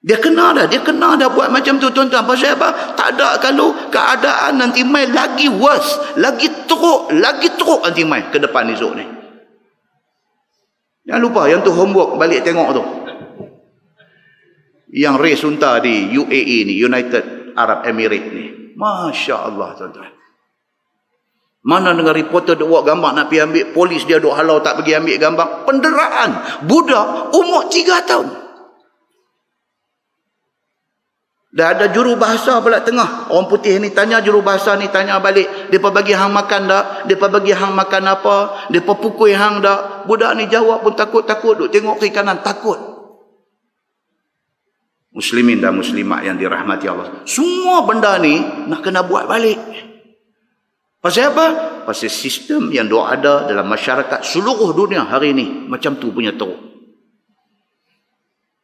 Dia kena dah buat macam tu tuan-tuan. Pasal apa? Tak ada kalau keadaan nanti mai lagi worse, lagi teruk nanti mai ke depan esok ni. Jangan lupa yang tu homework balik tengok tu. Yang race unta di UAE ni, United Arab Emirates ni. Masya Allah tuan-tuan. Mana dengan reporter duk buat gambar nak pergi ambil, polis dia duk halau tak pergi ambil gambar. Penderaan budak umur 3 tahun. Dah ada juru bahasa pula tengah. Orang putih ni tanya juru bahasa ni, tanya balik. Mereka bagi hang makan tak? Mereka bagi hang makan apa? Mereka pukul hang tak? Budak ni jawab pun takut-takut. Duk tengok kiri kanan, takut. Muslimin dan muslimat yang dirahmati Allah. Semua benda ni nak kena buat balik. Pasal apa? Pasal sistem yang ada dalam masyarakat seluruh dunia hari ni. Macam tu punya teruk.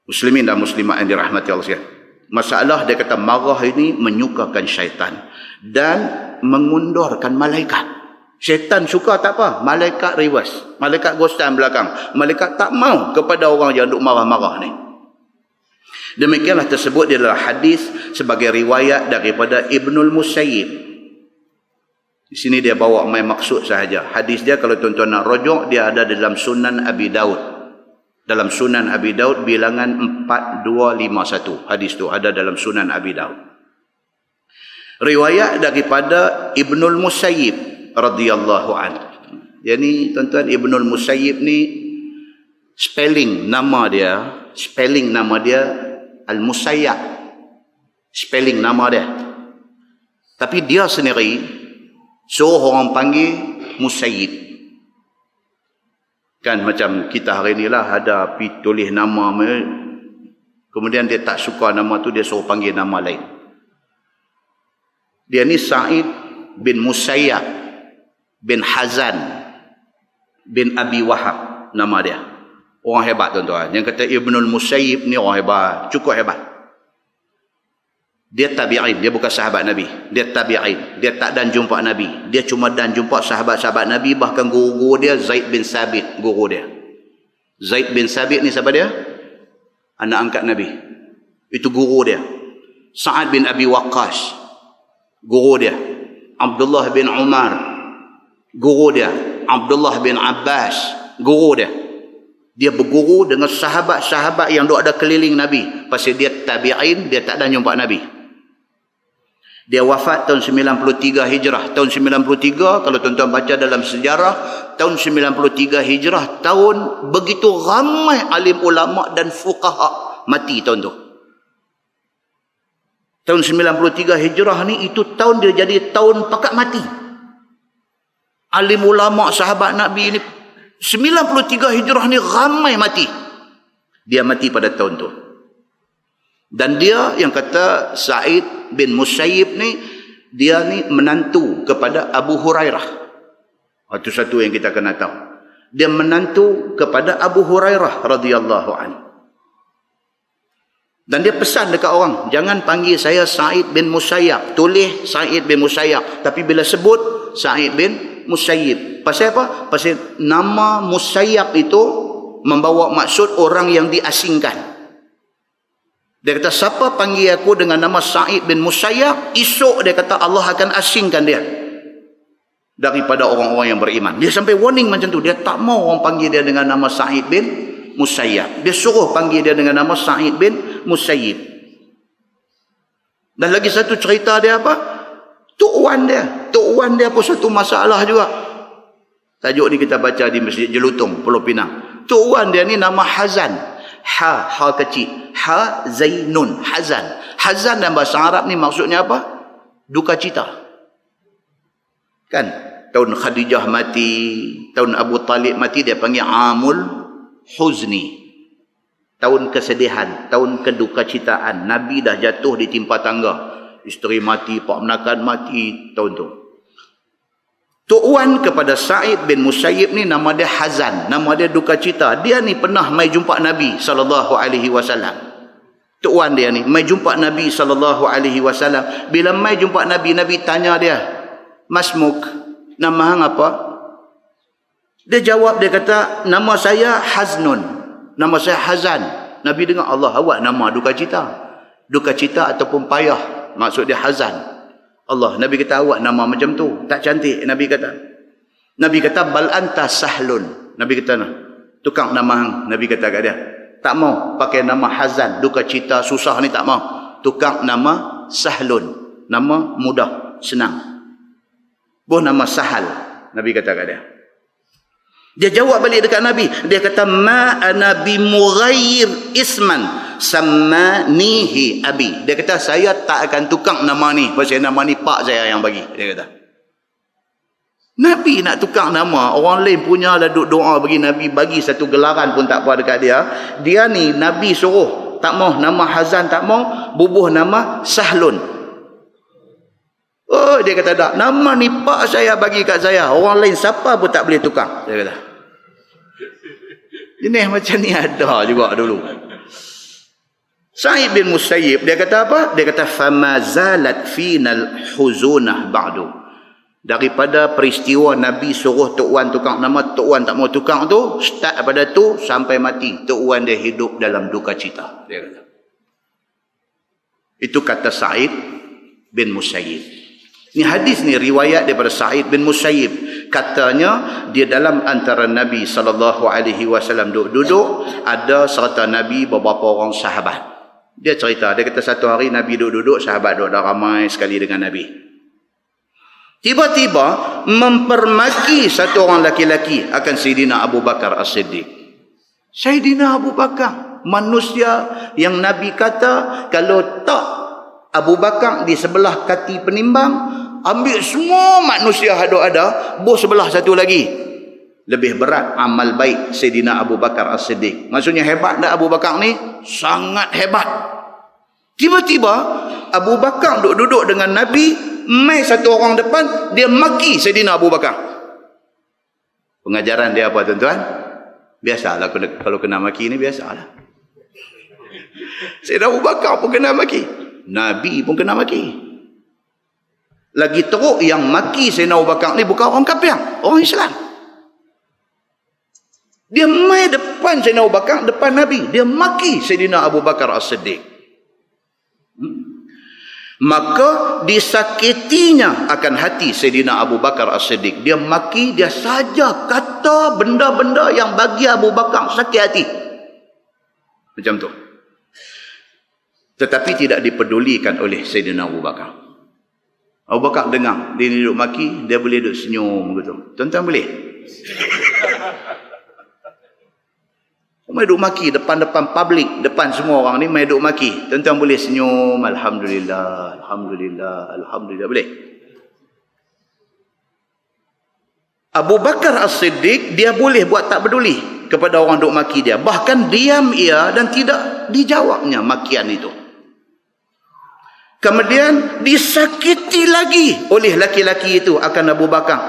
Muslimin dan muslimat yang dirahmati Allah sekalian. Masalah dia kata marah ini menyukakan syaitan dan mengundurkan malaikat. Syaitan suka tak apa, malaikat reverse, malaikat ghostan belakang. Malaikat tak mau kepada orang yang duk marah-marah ni. Demikianlah tersebut di dalam hadis sebagai riwayat daripada Ibnul Musayyib. Di sini dia bawa main maksud sahaja. Hadis dia kalau tuan-tuan nak rujuk, dia ada dalam Sunan Abi Daud. Dalam Sunan Abi Daud bilangan 4251. Hadis tu ada dalam Sunan Abi Daud. Riwayat daripada Ibnul Musayyib radhiyallahu anhu. Jadi tuan-tuan, Ibnul Musayyib ni spelling nama dia Al-Musayyab. Spelling nama dia. Tapi dia sendiri suruh orang panggil Musayyib. Kan macam kita hari ni lah ada pergi tulis nama, kemudian dia tak suka nama tu, dia suruh panggil nama lain. Dia ni Sa'id bin Musayyab bin Hazan bin Abi Wahab nama dia. Orang hebat tuan-tuan. Yang kata Ibnul Musayyib ni orang hebat, cukup hebat. Dia tabi'in, dia bukan sahabat Nabi. Dia tabi'in, dia tak dan jumpa Nabi. Dia cuma dan jumpa sahabat-sahabat Nabi. Bahkan guru dia Zaid bin Sabit, guru dia. Zaid bin Sabit ni siapa dia? Anak angkat Nabi. Itu guru dia. Sa'ad bin Abi Waqqas, guru dia. Abdullah bin Umar, guru dia. Abdullah bin Abbas, guru dia. Dia berguru dengan sahabat-sahabat yang ada keliling Nabi. Pasal dia tabi'in, dia tak ada jumpa Nabi. Dia wafat tahun 93 Hijrah. Tahun 93, kalau tuan-tuan baca dalam sejarah, tahun 93 Hijrah, tahun begitu ramai alim ulama' dan fuqaha mati tahun tu. Tahun 93 Hijrah ni, itu tahun dia jadi tahun pakat mati. Alim ulama' sahabat Nabi ni, 93 Hijrah ni ramai mati. Dia mati pada tahun tu. Dan dia yang kata Sa'id bin Musayyib ni, dia ni menantu kepada Abu Hurairah. Itu satu yang kita kena tahu. Dia menantu kepada Abu Hurairah radhiyallahu anhu. Dan dia pesan dekat orang, jangan panggil saya Sa'id bin Musayyab, tulis Sa'id bin Musayyab, tapi bila sebut Sa'id bin Musayyib. Pasal apa? Pasal nama Musayyab itu membawa maksud orang yang diasingkan. Dia kata, siapa panggil aku dengan nama Sa'id bin Musayyab, esok dia kata Allah akan asingkan dia daripada orang-orang yang beriman. Dia sampai warning macam tu. Dia tak mau orang panggil dia dengan nama Sa'id bin Musayyab. Dia suruh panggil dia dengan nama Sa'id bin Musayyib. Dan lagi satu cerita dia apa? Tok Wan dia pun satu masalah juga. Tajuk ni kita baca di Masjid Jelutung, Pulau Pinang. Tok Wan dia ni nama Hazan. Ha kecil. Ha Zainun. Hazan. Hazan dalam bahasa Arab ni maksudnya apa? Duka cita. Kan? Tahun Khadijah mati, tahun Abu Talib mati, dia panggil Amul Huzni. Tahun kesedihan, tahun keduka citaan. Nabi dah jatuh di timpa tangga. Isteri mati, pak menakan mati, tahun tu. Tok Wan kepada Sa'id bin Musayyib ni nama dia Hazan, nama dia duka cita. Dia ni pernah mai jumpa Nabi SAW. Tok Wan dia ni mai jumpa Nabi SAW. Bila mai jumpa Nabi, Nabi tanya dia, "Masmuk, nama hang apa?" Dia jawab, dia kata, "Nama saya Haznun, nama saya Hazan." Nabi dengar, Allah, awak nama duka cita. Duka cita ataupun payah, maksud dia Hazan. Allah, Nabi kata, awak nama macam tu, tak cantik. Nabi kata, "Bal anta sahlun." Nabi kata, "Nah, tukang nama hang." Nabi kata kat dia, "Tak mau pakai nama Hazan, duka cita, susah ni tak mau. Tukang nama Sahlun, nama mudah, senang. Buh nama Sahal." Nabi kata kat dia. Dia jawab balik dekat Nabi. Dia kata, "Ma ana bimughayir isman sammanihi abi." Dia kata, saya tak akan tukang nama ni, pasal nama ni pak saya yang bagi. Dia kata. Nabi nak tukang nama, orang lain punya lah duk doa bagi Nabi, bagi satu gelaran pun tak apa dekat dia. Dia ni Nabi suruh, tak mau nama Hazan, tak mau, bubuh nama Sahlun. Oh, dia kata, tak, nama ni pak saya bagi kat saya, orang lain siapa pun tak boleh tukang. Dia kata. Jenis macam ni ada juga dulu. Sa'id bin Musayyib, dia kata apa? Dia kata, "Fama zalat final huzunah ba'du." Daripada peristiwa Nabi suruh Tok Wan tukang nama, Tok Wan tak mau tukang tu, start pada tu sampai mati, Tok Wan dia hidup dalam duka cita. Dia kata. Itu kata Sa'id bin Musayyib. Ni hadis ni riwayat daripada Sa'id bin Musayyib. Katanya dia dalam antara Nabi SAW duduk, ada serta Nabi beberapa orang sahabat. Dia cerita, dia kata satu hari Nabi duduk, sahabat duduk dah ramai sekali dengan Nabi. Tiba-tiba mempermaki satu orang laki-laki akan Sayyidina Abu Bakar As-Siddiq. Sayyidina Abu Bakar, manusia yang Nabi kata kalau tak Abu Bakar di sebelah kaki penimbang, ambil semua manusia ada, bos sebelah satu lagi. Lebih berat amal baik Sayyidina Abu Bakar As-Siddiq. Maksudnya hebat tak Abu Bakar ni? Sangat hebat. Tiba-tiba Abu Bakar duduk dengan Nabi, mai satu orang depan, dia maki Sayyidina Abu Bakar. Pengajaran dia apa tuan-tuan? Biasalah kalau kena maki ni, biasalah. Sayyidina Abu Bakar pun kena maki, Nabi pun kena maki. Lagi teruk yang maki Sayyidina Abu Bakar ni bukan orang kafir, orang Islam. Dia mai depan Sayyidina Abu Bakar, depan Nabi, dia maki Sayyidina Abu Bakar As-Siddiq. Maka disakitinya akan hati Sayyidina Abu Bakar As-Siddiq. Dia maki, dia saja kata benda-benda yang bagi Abu Bakar sakit hati. Macam tu. Tetapi tidak dipedulikan oleh Sayyidina Abu Bakar. Abu Bakar dengar dia duduk maki, dia boleh duduk senyum begitu. Tuan-tuan boleh? Mai duduk maki depan-depan public, depan semua orang ni mai duduk maki. Tuan-tuan boleh senyum, alhamdulillah, alhamdulillah, alhamdulillah, boleh. Abu Bakar As-Siddiq dia boleh buat tak peduli kepada orang duduk maki dia. Bahkan diam ia dan tidak dijawabnya makian itu. Kemudian disakiti lagi oleh laki-laki itu akan Abu Bakar.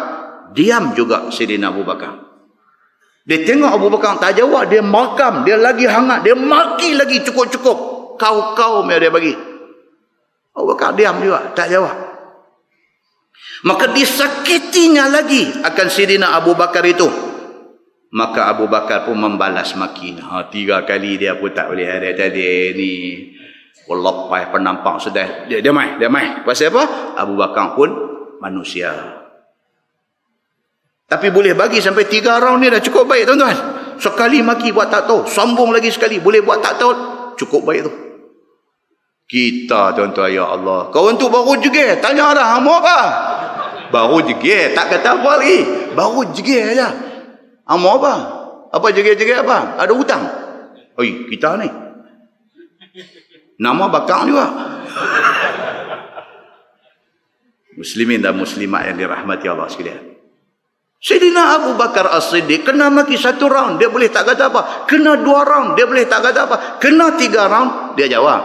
Diam juga Sayyidina Abu Bakar. Dia tengok Abu Bakar tak jawab, dia makam, dia lagi hangat, dia maki lagi cukup-cukup. Kau dia bagi. Abu Bakar diam juga, tak jawab. Maka disakitinya lagi akan Sayyidina Abu Bakar itu. Maka Abu Bakar pun membalas makinya. 3 kali dia pun tak boleh ada tadi ni. Lepas penampak sudah. Dia mai. Pasal apa? Abu Bakar pun manusia. Tapi boleh bagi sampai 3 round ni dah cukup baik tuan-tuan. Sekali maki buat tak tahu, sambung lagi sekali, boleh buat tak tahu, cukup baik tu. Kita tuan-tuan, ya Allah, kawan tu baru jegir, tanya dah hang apa? Baru jegir, tak kata apa lagi. Baru jegir aja. Hang apa? Apa jegir-jegir apa? Ada hutang. Oi, kita ni. Nama Bakar juga. Muslimin dan muslimat yang dirahmati Allah sekalian. Sayyidina Abu Bakar As-Siddiq kena maki 1 round, dia boleh tak kata apa. Kena 2 round, dia boleh tak kata apa. Kena 3 round, dia jawab.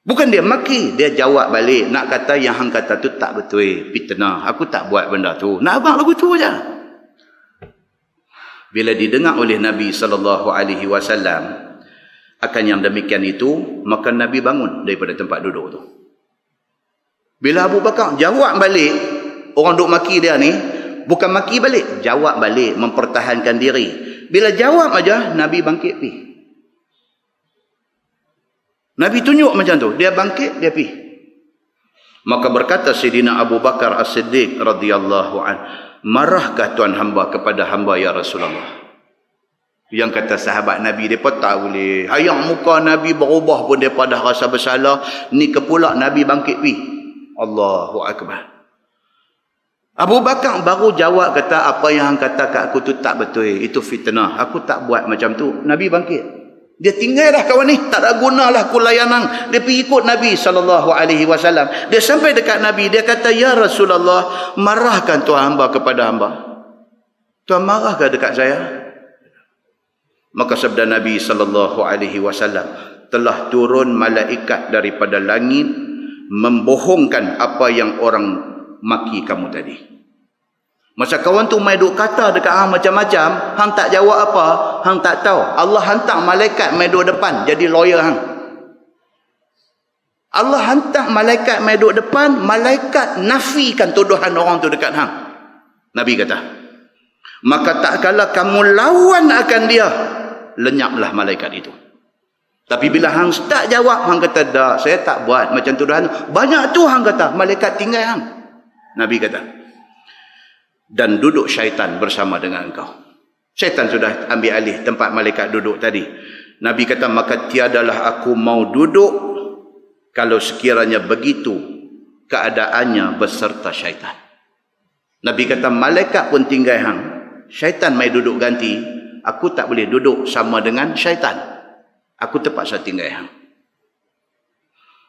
Bukan dia maki, dia jawab balik. Nak kata yang hang kata tu tak betul, fitnah. Aku tak buat benda tu. Nak abang lagu tu aja. Bila didengar oleh Nabi SAW akan yang demikian itu, maka Nabi bangun daripada tempat duduk tu. Bila Abu Bakar jawab balik, orang duk maki dia ni, bukan maki balik, jawab balik, mempertahankan diri. Bila jawab aja, Nabi bangkit pi. Nabi tunjuk macam tu, dia bangkit, dia pi. Maka berkata Sayyidina Abu Bakar As-Siddiq radhiyallahu an, marahkah tuan hamba kepada hamba ya Rasulullah? Yang kata sahabat Nabi, mereka tak boleh. Ayam muka Nabi berubah pun mereka dah rasa bersalah. Ni kepulak Nabi bangkit pi. Allahu Akbar. Abu Bakar baru jawab kata, apa yang hang kata kat aku tu tak betul. Itu fitnah. Aku tak buat macam tu. Nabi bangkit. Dia tinggal dah kawan ni. Tak ada gunalah aku layanan. Dia pergi ikut Nabi SAW. Dia sampai dekat Nabi. Dia kata, ya Rasulullah, marahkan tuan hamba kepada hamba. Tuan marahkah dekat saya? Maka sabda Nabi SAW, telah turun malaikat daripada langit membohongkan apa yang orang maki kamu tadi. Masa kawan tu mai duk kata dekat hang macam-macam, hang tak jawab apa, hang tak tahu. Allah hantar malaikat mai duk depan jadi lawyer hang. Allah hantar malaikat mai duk depan, malaikat nafikan tuduhan orang tu dekat hang. Nabi kata, maka tak kala kamu lawan akan dia, lenyaplah malaikat itu. Tapi bila hang tak jawab, hang kata dak, saya tak buat macam tuduhan. Banyak tu hang kata, malaikat tinggal hang. Nabi kata, dan duduk syaitan bersama dengan engkau. Syaitan sudah ambil alih tempat malaikat duduk tadi. Nabi kata, maka tiadalah aku mau duduk kalau sekiranya begitu keadaannya beserta syaitan. Nabi kata, malaikat pun tinggal hang, syaitan mai duduk ganti, aku tak boleh duduk sama dengan syaitan. Aku terpaksa tinggal hang.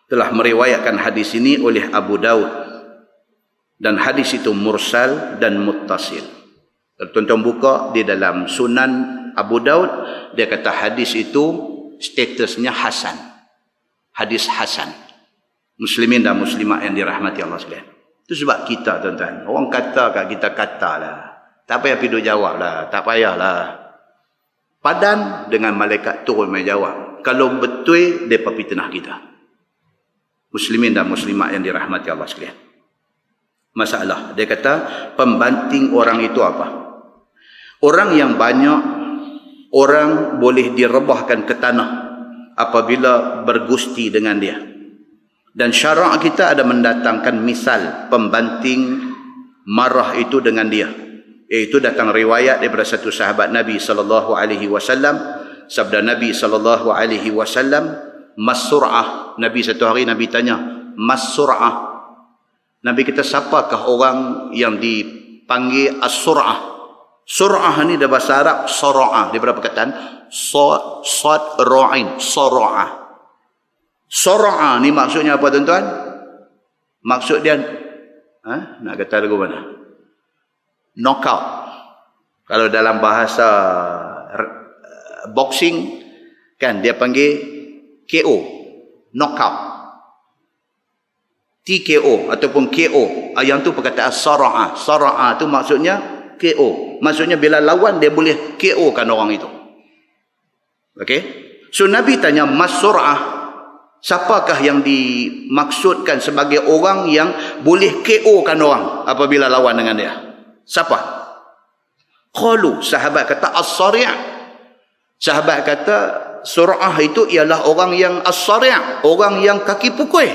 Telah meriwayatkan hadis ini oleh Abu Daud. Dan hadis itu mursal dan muttasil. Tuan-tuan buka di dalam Sunan Abu Daud, dia kata hadis itu statusnya hasan. Hadis hasan. Muslimin dan muslimat yang dirahmati Allah sekalian. Itu sebab kita tuan-tuan. Orang kata kat kita, katalah. Tak payah pergi jawab lah. Tak payahlah. Padan dengan malaikat turun mai jawab. Kalau betul, mereka fitnah kita. Muslimin dan muslimat yang dirahmati Allah sekalian. Masalah. Dia kata, pembanting orang itu apa? Orang yang banyak, orang boleh direbahkan ke tanah apabila bergusti dengan dia. Dan syarak kita ada mendatangkan misal pembanting marah itu dengan dia. Iaitu datang riwayat daripada satu sahabat Nabi SAW. Sabda Nabi SAW, Mas-sur'ah. Nabi satu hari Nabi tanya, Mas-sur'ah. Nabi kata, siapakah orang yang dipanggil as-sur'ah? Sur'ah ni dalam bahasa Arab, sara'ah. Daripada perkataan sad ra'in, sara'ah. Sara'ah ni maksudnya apa tuan-tuan? Maksud dia, nak kata lagu mana? Knockout. Kalau dalam bahasa boxing, kan dia panggil KO. Knockout. TKO ataupun KO. Yang tu perkataan sara'ah. Sara'ah tu maksudnya KO. Maksudnya bila lawan dia boleh KO kan orang itu. Okey. So Nabi tanya, Mas-sur'ah, siapakah yang dimaksudkan sebagai orang yang boleh KO kan orang apabila lawan dengan dia? Siapa? Qalu, sahabat kata as-sari'. Sahabat kata sur'ah itu ialah orang yang as-sari', orang yang kaki pukul.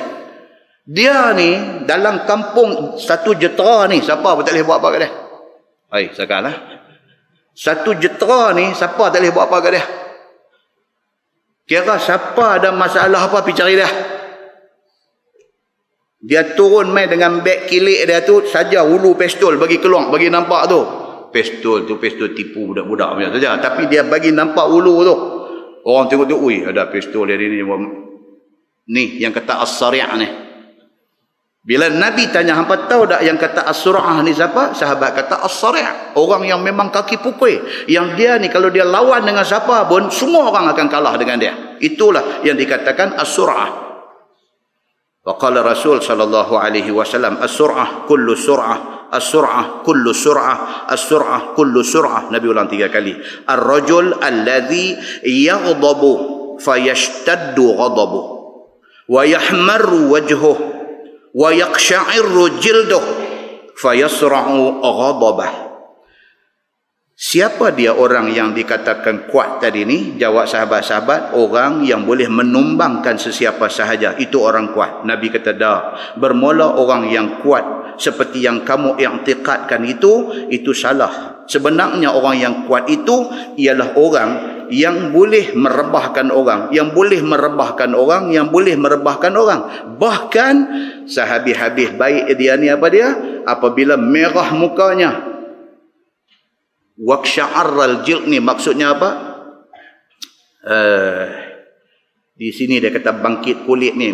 Dia ni dalam kampung satu jetera ni, siapa pun tak boleh buat apa kat dia. Hai, sekarang lah. Satu jetera ni, siapa tak boleh buat apa kat dia. Kira siapa ada masalah apa, pergi cari dia. Dia turun main dengan beg kilik dia tu, saja hulu pistol bagi keluar, bagi nampak tu. Pistol tu, pistol tipu budak-budak macam saja. Tapi dia bagi nampak hulu tu. Orang tengok tu, ui, ada pistol dia ni. Ni, yang kata as-sari' ni. Bila Nabi tanya, hampa tahu tak yang kata as-sur'ah ni siapa? Sahabat kata as-sari'. Orang yang memang kaki pukul. Yang dia ni kalau dia lawan dengan siapa pun, semua orang akan kalah dengan dia. Itulah yang dikatakan as-sur'ah. Waqala Rasul sallallahu alaihi wasallam, as-sur'ah kullu sur'ah, as-sur'ah kullu sur'ah, as-sur'ah kullu sur'ah. Nabi ulang 3 kali. Ar-rajul alladhi yaghdabu fayashtaddu ghadabuh wa yahmarru wajhuh wa yaqsha'irru jilduh fayasra'u ghadabah. Siapa dia orang yang dikatakan kuat tadi ni? Jawab sahabat-sahabat, orang yang boleh menumbangkan sesiapa sahaja, itu orang kuat. Nabi kata dah, bermula orang yang kuat seperti yang kamu i'tiqadkan itu salah. Sebenarnya orang yang kuat itu ialah orang yang boleh merebahkan orang, yang boleh merebahkan orang, yang boleh merebahkan orang. Bahkan sehabis-habis baik dia ni apa dia? Apabila merah mukanya, waqsha'arral jild ni maksudnya apa? Di sini dia kata bangkit kulit ni.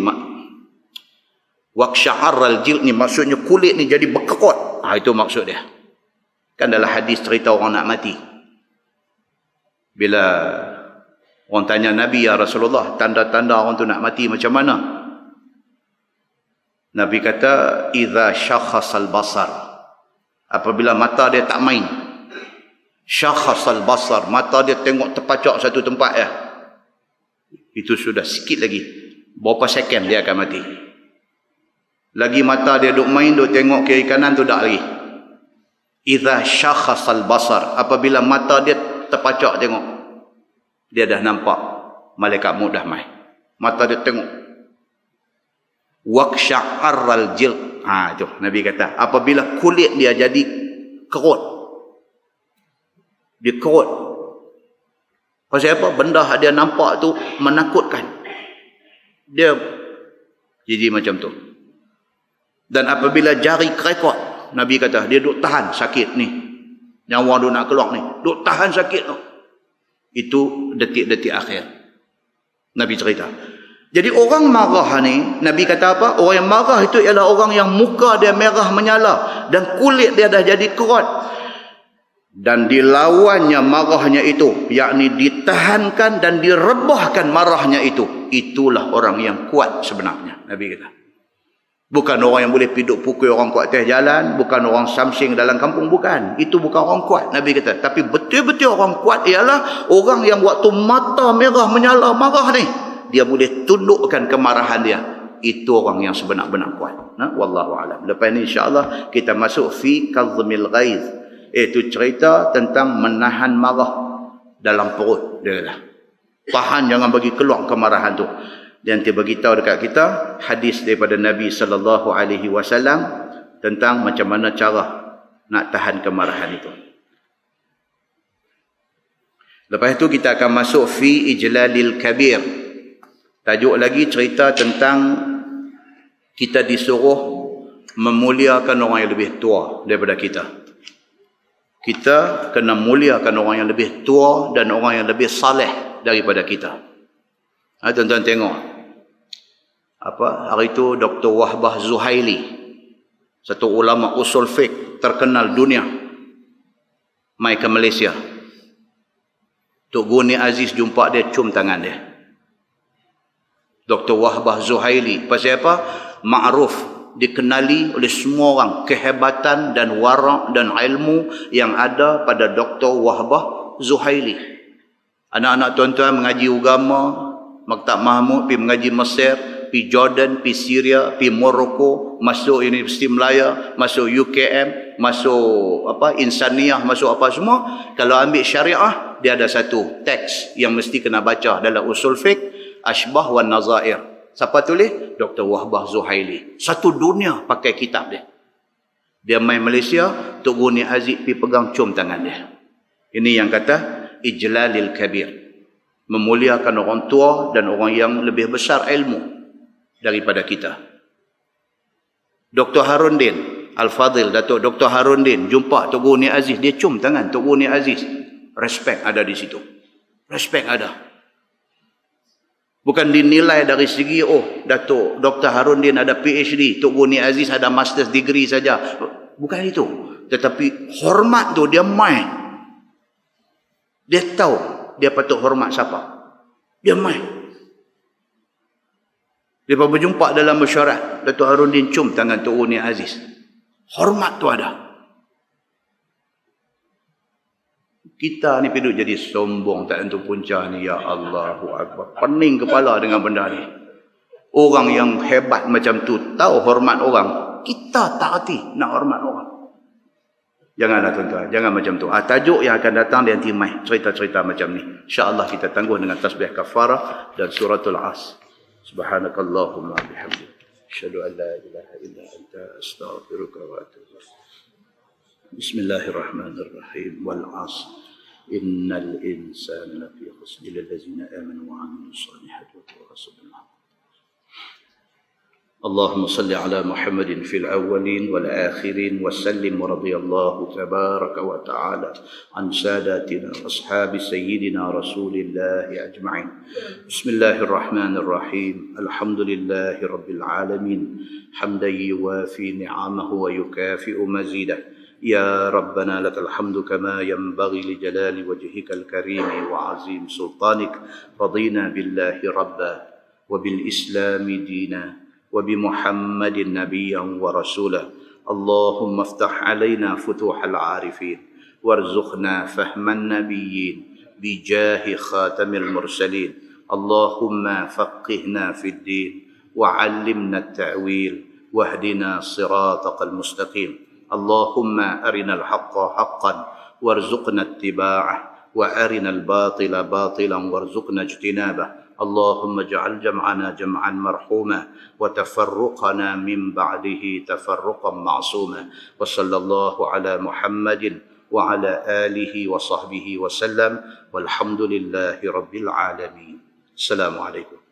Waqsha'arral jild ni maksudnya kulit ni jadi berkerut. Itu maksud dia. Kan dalam hadis cerita orang nak mati. Bila orang tanya Nabi, ya Rasulullah, tanda-tanda orang tu nak mati macam mana? Nabi kata, idza syakhasal basar. Apabila mata dia tak main. Syakhasal basar, mata dia tengok terpacak satu tempat ya. Itu sudah sikit lagi. Berapa second dia akan mati. Lagi mata dia duk main, duk tengok kiri kanan tu dah lagi. Idza syakhasal basar, apabila mata dia terpacak tengok, dia dah nampak malaikat maut dah mai. Mata dia tengok. Waqsha'arral jild. Itu Nabi kata, apabila kulit dia jadi kerut. Dia kerut. Pasal apa? Benda dia nampak tu menakutkan. Dia jadi macam tu. Dan apabila jari kerekot, Nabi kata, dia duk tahan sakit ni. Nyawa dia nak keluar ni. Duk tahan sakit tu. Itu detik-detik akhir. Nabi cerita. Jadi orang marah ni, Nabi kata apa? Orang yang marah itu ialah orang yang muka dia merah menyala. Dan kulit dia dah jadi kerut. Dan dilawannya marahnya itu, yakni ditahankan dan direbahkan marahnya itu, itulah orang yang kuat sebenarnya, Nabi kata. Bukan orang yang boleh piduk pukul orang kuat atas jalan, bukan orang samsing dalam kampung, bukan. Itu bukan orang kuat, Nabi kata. Tapi betul-betul orang kuat ialah orang yang waktu mata merah menyala marah ni, dia boleh tundukkan kemarahan dia. Itu orang yang sebenar-benar kuat. Wallahu a'lam. Lepas ni insya-Allah kita masuk fi kazmil ghaiz. Itu cerita tentang menahan marah dalam perut dia kata. Tahan, jangan bagi keluar kemarahan tu. Dan dia beritahu dekat kita hadis daripada Nabi sallallahu alaihi wasallam tentang macam mana cara nak tahan kemarahan itu. Lepas itu kita akan masuk fi ijlalil kabir. Tajuk lagi cerita tentang kita disuruh memuliakan orang yang lebih tua daripada kita. Kita kena muliakan orang yang lebih tua dan orang yang lebih saleh daripada kita. Tuan-tuan tengok. Hari itu Dr. Wahbah Zuhaili, satu ulama usul fiqh terkenal dunia, mai ke Malaysia. Tok Guni Aziz jumpa dia, cium tangan dia. Dr. Wahbah Zuhaili. Pasal apa? Ma'ruf, dikenali oleh semua orang kehebatan dan warak dan ilmu yang ada pada Dr. Wahbah Zuhaili. Anak-anak tuan-tuan mengaji agama, Maktab Mahmud, pergi mengaji Mesir, pergi Jordan, pergi Syria, pergi Morocco, masuk Universiti Melaya, masuk UKM, masuk Insaniah, masuk apa semua. Kalau ambil syariah, dia ada satu teks yang mesti kena baca dalam usul fiqh, Ashbah wan Nazair. Siapa tulis? Dr. Wahbah Zuhaili. Satu dunia pakai kitab dia. Dia main Malaysia, Tok Guni Aziz pergi pegang, cium tangan dia. Ini yang kata ijlalil kabir. Memuliakan orang tua dan orang yang lebih besar ilmu daripada kita. Dr. Haruddin Al-Fadhil, Datuk Dr. Haruddin jumpa Tok Guni Aziz, dia cium tangan Tok Guni Aziz. Respect ada di situ. Respect ada. Bukan dinilai dari segi, Datuk Dr. Haruddin ada PhD, Tok Guni Aziz ada master's degree saja. Bukan itu. Tetapi hormat tu dia main. Dia tahu dia patut hormat siapa. Dia main. Lepas berjumpa dalam mesyuarat, Datuk Harudin cium tangan Tok Roni Aziz. Hormat tu ada. Kita ni perlu jadi sombong tak tentu punca ni, ya Allahu Akbar. Pening kepala dengan benda ni. Orang yang hebat macam tu tahu hormat orang, kita tak erti nak hormat orang. Janganlah tuan-tuan, jangan macam tu. Tajuk yang akan datang dia nanti mai cerita-cerita macam ni. Insya-Allah kita tangguh dengan tasbih kafarah dan suratul As. Subhanakallahumma bihamdik, asyhadu an la ilaha illa anta, astaghfiruka wa atubu ilaik. Bismillahirrahmanirrahim. Wal 'asr. Innal insana lafi khusr illa allazina amanu wa 'amilus solihati wa tawassaw bil haqq. اللهم صل على محمد في الأولين والآخرين وسلم ورضي الله تبارك وتعالى عن ساداتنا أصحاب سيدنا رسول الله أجمعين. بسم الله الرحمن الرحيم. الحمد لله رب العالمين حمدا يوافي نعمه ويكافئ مزيده. يا ربنا لك الحمد كما ينبغي لجلال وجهك الكريم وعظيم سلطانك. رضينا بالله ربا وبالإسلام دينا وبمحمد نبيا ورسولا. اللهم افتح علينا فتوح العارفين وارزقنا فهم النبيين بجاه خاتم المرسلين. اللهم فقهنا في الدين وعلمنا التأويل واهدنا صراطك المستقيم. اللهم أرنا الحق حقا وارزقنا اتباعه وأرنا الباطل باطلا وارزقنا اجتنابه. اللهم اجعل جمعنا جمعا مرحوما وتفرقنا من بعده تفرقا معصوما. وصلى الله على محمد وعلى آله وصحبه وسلم والحمد لله رب العالمين. السلام عليكم.